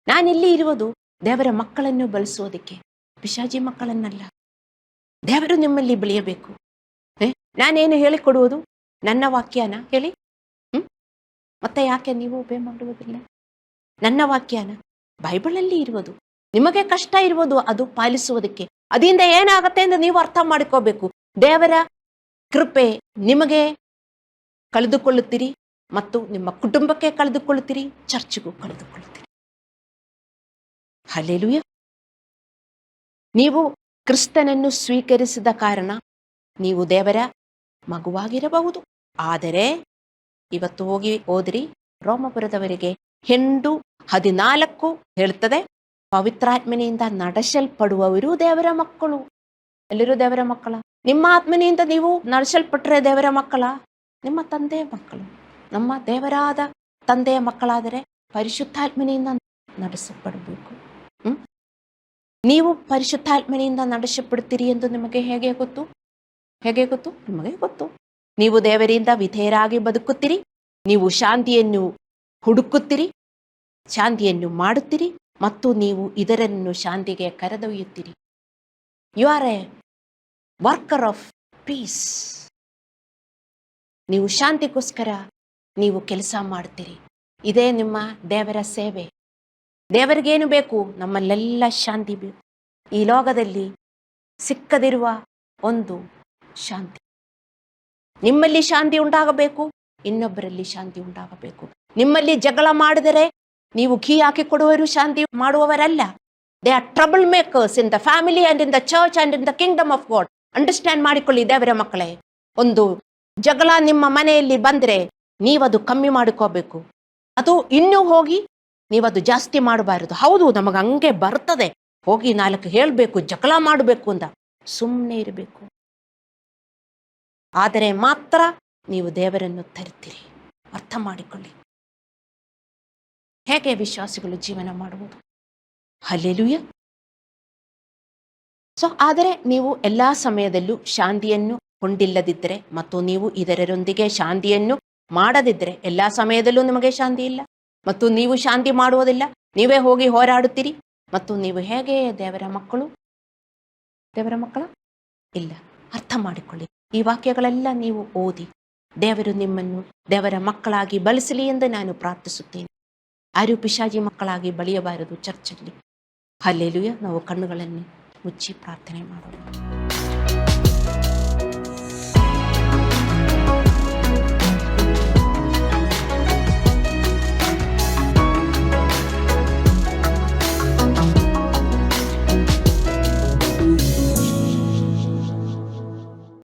ನಾನಿಲ್ಲಿ ಇರುವುದು ದೇವರ ಮಕ್ಕಳನ್ನು ಬೆಳೆಸೋದಕ್ಕೆ, ಪಿಶಾಚಿ ಮಕ್ಕಳನ್ನಲ್ಲ. ದೇವರು ನಿಮ್ಮಲ್ಲಿ ಬೆಳೆಯಬೇಕು. ನಾನೇನು ಹೇಳಿಕೊಡುವುದು? ನನ್ನ ವಾಕ್ಯನ ಹೇಳಿ. ಮತ್ತೆ ಯಾಕೆ ನೀವು ಉಪಯೋಗ ಮಾಡುವುದಿಲ್ಲ? ನನ್ನ ವಾಕ್ಯನ ಬೈಬಲಲ್ಲಿ ಇರುವುದು. ನಿಮಗೆ ಕಷ್ಟ ಇರುವುದು ಅದು ಪಾಲಿಸುವುದಕ್ಕೆ. ಅದರಿಂದ ಏನಾಗುತ್ತೆ ಎಂದು ನೀವು ಅರ್ಥ ಮಾಡಿಕೋಬೇಕು. ದೇವರ ಕೃಪೆ ನಿಮಗೆ ಕಳೆದುಕೊಳ್ಳುತ್ತೀರಿ, ಮತ್ತು ನಿಮ್ಮ ಕುಟುಂಬಕ್ಕೆ ಕಳೆದುಕೊಳ್ಳುತ್ತೀರಿ, ಚರ್ಚ್ಗೂ ಕಳೆದುಕೊಳ್ಳುತ್ತೀರಿ. ಹಲ್ಲೆಲೂಯ. ನೀವು ಕ್ರಿಸ್ತನನ್ನು ಸ್ವೀಕರಿಸಿದ ಕಾರಣ ನೀವು ದೇವರ ಮಗುವಾಗಿರಬಹುದು. ಆದರೆ ಇವತ್ತು ಹೋದ್ರಿ ರೋಮಪುರದವರಿಗೆ 8:14 ಹೇಳುತ್ತದೆ, ಪವಿತ್ರಾತ್ಮನೆಯಿಂದ ನಡೆಸಲ್ಪಡುವವರು ದೇವರ ಮಕ್ಕಳು. ಎಲ್ಲರೂ ದೇವರ ಮಕ್ಕಳ? ನಿಮ್ಮ ಆತ್ಮನೆಯಿಂದ ನೀವು ನಡೆಸಲ್ಪಟ್ಟರೆ ದೇವರ ಮಕ್ಕಳ? ನಿಮ್ಮ ತಂದೆಯ ಮಕ್ಕಳು. ನಮ್ಮ ದೇವರಾದ ತಂದೆಯ ಮಕ್ಕಳಾದರೆ ಪರಿಶುದ್ಧಾತ್ಮನೆಯಿಂದ ನಡೆಸಲ್ಪಡಬೇಕು. ನೀವು ಪರಿಶುದ್ಧಾತ್ಮನೆಯಿಂದ ನಡೆಸಲ್ಪಡ್ತೀರಿ ಎಂದು ನಿಮಗೆ ಹೇಗೆ ಗೊತ್ತು? ಹೇಗೆ ಗೊತ್ತು? ನಿಮಗೆ ಗೊತ್ತು. ನೀವು ದೇವರಿಂದ ವಿಧೇಯರಾಗಿ ಬದುಕುತ್ತೀರಿ, ನೀವು ಶಾಂತಿಯನ್ನು ಹುಡುಕುತ್ತೀರಿ, ಶಾಂತಿಯನ್ನು ಮಾಡುತ್ತೀರಿ, ಮತ್ತು ನೀವು ಇದರನ್ನು ಶಾಂತಿಗೆ ಕರೆದೊಯ್ಯುತ್ತೀರಿ. You are a worker of peace. ನೀವು ಶಾಂತಿಗೋಸ್ಕರ ನೀವು ಕೆಲಸ ಮಾಡ್ತೀರಿ. ಇದೇ ನಿಮ್ಮ ದೇವರ ಸೇವೆ. ದೇವರಿಗೇನು ಬೇಕು? ನಮ್ಮಲ್ಲೆಲ್ಲ ಶಾಂತಿ ಬೇಕು. ಈ ಲೋಕದಲ್ಲಿ ಸಿಕ್ಕದಿರುವ ಒಂದು ಶಾಂತಿ. ನಿಮ್ಮಲ್ಲಿ ಶಾಂತಿ ಉಂಟಾಗಬೇಕು, ಇನ್ನೊಬ್ಬರಲ್ಲಿ ಶಾಂತಿ ಉಂಟಾಗಬೇಕು. ನಿಮ್ಮಲ್ಲಿ ಜಗಳ ಮಾಡಿದರೆ ನೀವು ಕೀ ಹಾಕಿ ಕೊಡುವವರು ಶಾಂತಿ ಮಾಡುವವರಲ್ಲ. They are trouble makers in the family and in the church and in the kingdom of God. Understand ಮಾಡಿಕೊಳ್ಳಿ ದೇವರ ಮಕ್ಕಳೇ. ಒಂದು ಜಗಳ ನಿಮ್ಮ ಮನೆಯಲ್ಲಿ ಬಂದರೆ ನೀವದು ಕಮ್ಮಿ ಮಾಡಿಕೋಬೇಕು. ಅದು ಇನ್ನೂ ಹೋಗಿ ನೀವದು ಜಾಸ್ತಿ ಮಾಡಬಾರದು. ಹೌದು, ನಮಗೆ ಹಂಗೆ ಬರ್ತದೆ, ಹೋಗಿ 4 ಹೇಳಬೇಕು, ಜಗಳ ಮಾಡಬೇಕು ಅಂತ ಸುಮ್ಮನೆ ಇರಬೇಕು. ಆದರೆ ಮಾತ್ರ ನೀವು ದೇವರನ್ನು ತರುತ್ತೀರಿ. ಅರ್ಥ ಮಾಡಿಕೊಳ್ಳಿ. ಹೇಗೆ ವಿಶ್ವಾಸಿಗಳು ಜೀವನ ಮಾಡುವುದು? ಹಲ್ಲೆಲೂಯ. ಆದರೆ ನೀವು ಎಲ್ಲ ಸಮಯದಲ್ಲೂ ಶಾಂತಿಯನ್ನು ಹೊಂದಿಲ್ಲದಿದ್ದರೆ ಮತ್ತು ನೀವು ಇದರೊಂದಿಗೆ ಶಾಂತಿಯನ್ನು ಮಾಡದಿದ್ದರೆ, ಎಲ್ಲ ಸಮಯದಲ್ಲೂ ನಿಮಗೆ ಶಾಂತಿ ಇಲ್ಲ ಮತ್ತು ನೀವು ಶಾಂತಿ ಮಾಡುವುದಿಲ್ಲ, ನೀವೇ ಹೋಗಿ ಹೋರಾಡುತ್ತೀರಿ, ಮತ್ತು ನೀವು ಹೇಗೆ ದೇವರ ಮಕ್ಕಳು? ದೇವರ ಮಕ್ಕಳ ಇಲ್ಲ. ಅರ್ಥ ಮಾಡಿಕೊಳ್ಳಿ. ಈ ವಾಕ್ಯಗಳೆಲ್ಲ ನೀವು ಓದಿ ದೇವರು ನಿಮ್ಮನ್ನು ದೇವರ ಮಕ್ಕಳಾಗಿ ಬಳಸಲಿ ಎಂದು ನಾನು ಪ್ರಾರ್ಥಿಸುತ್ತೇನೆ. ಯಾರು ಪಿಶಾಚಿ ಮಕ್ಕಳಾಗಿ ಬೆಳೆಯಬಾರದು ಚರ್ಚಲ್ಲಿ. ಹಲ್ಲೆಲೂಯ. ನಾವು ಕಣ್ಣುಗಳನ್ನು ಮುಚ್ಚಿ ಪ್ರಾರ್ಥನೆ ಮಾಡೋಣ.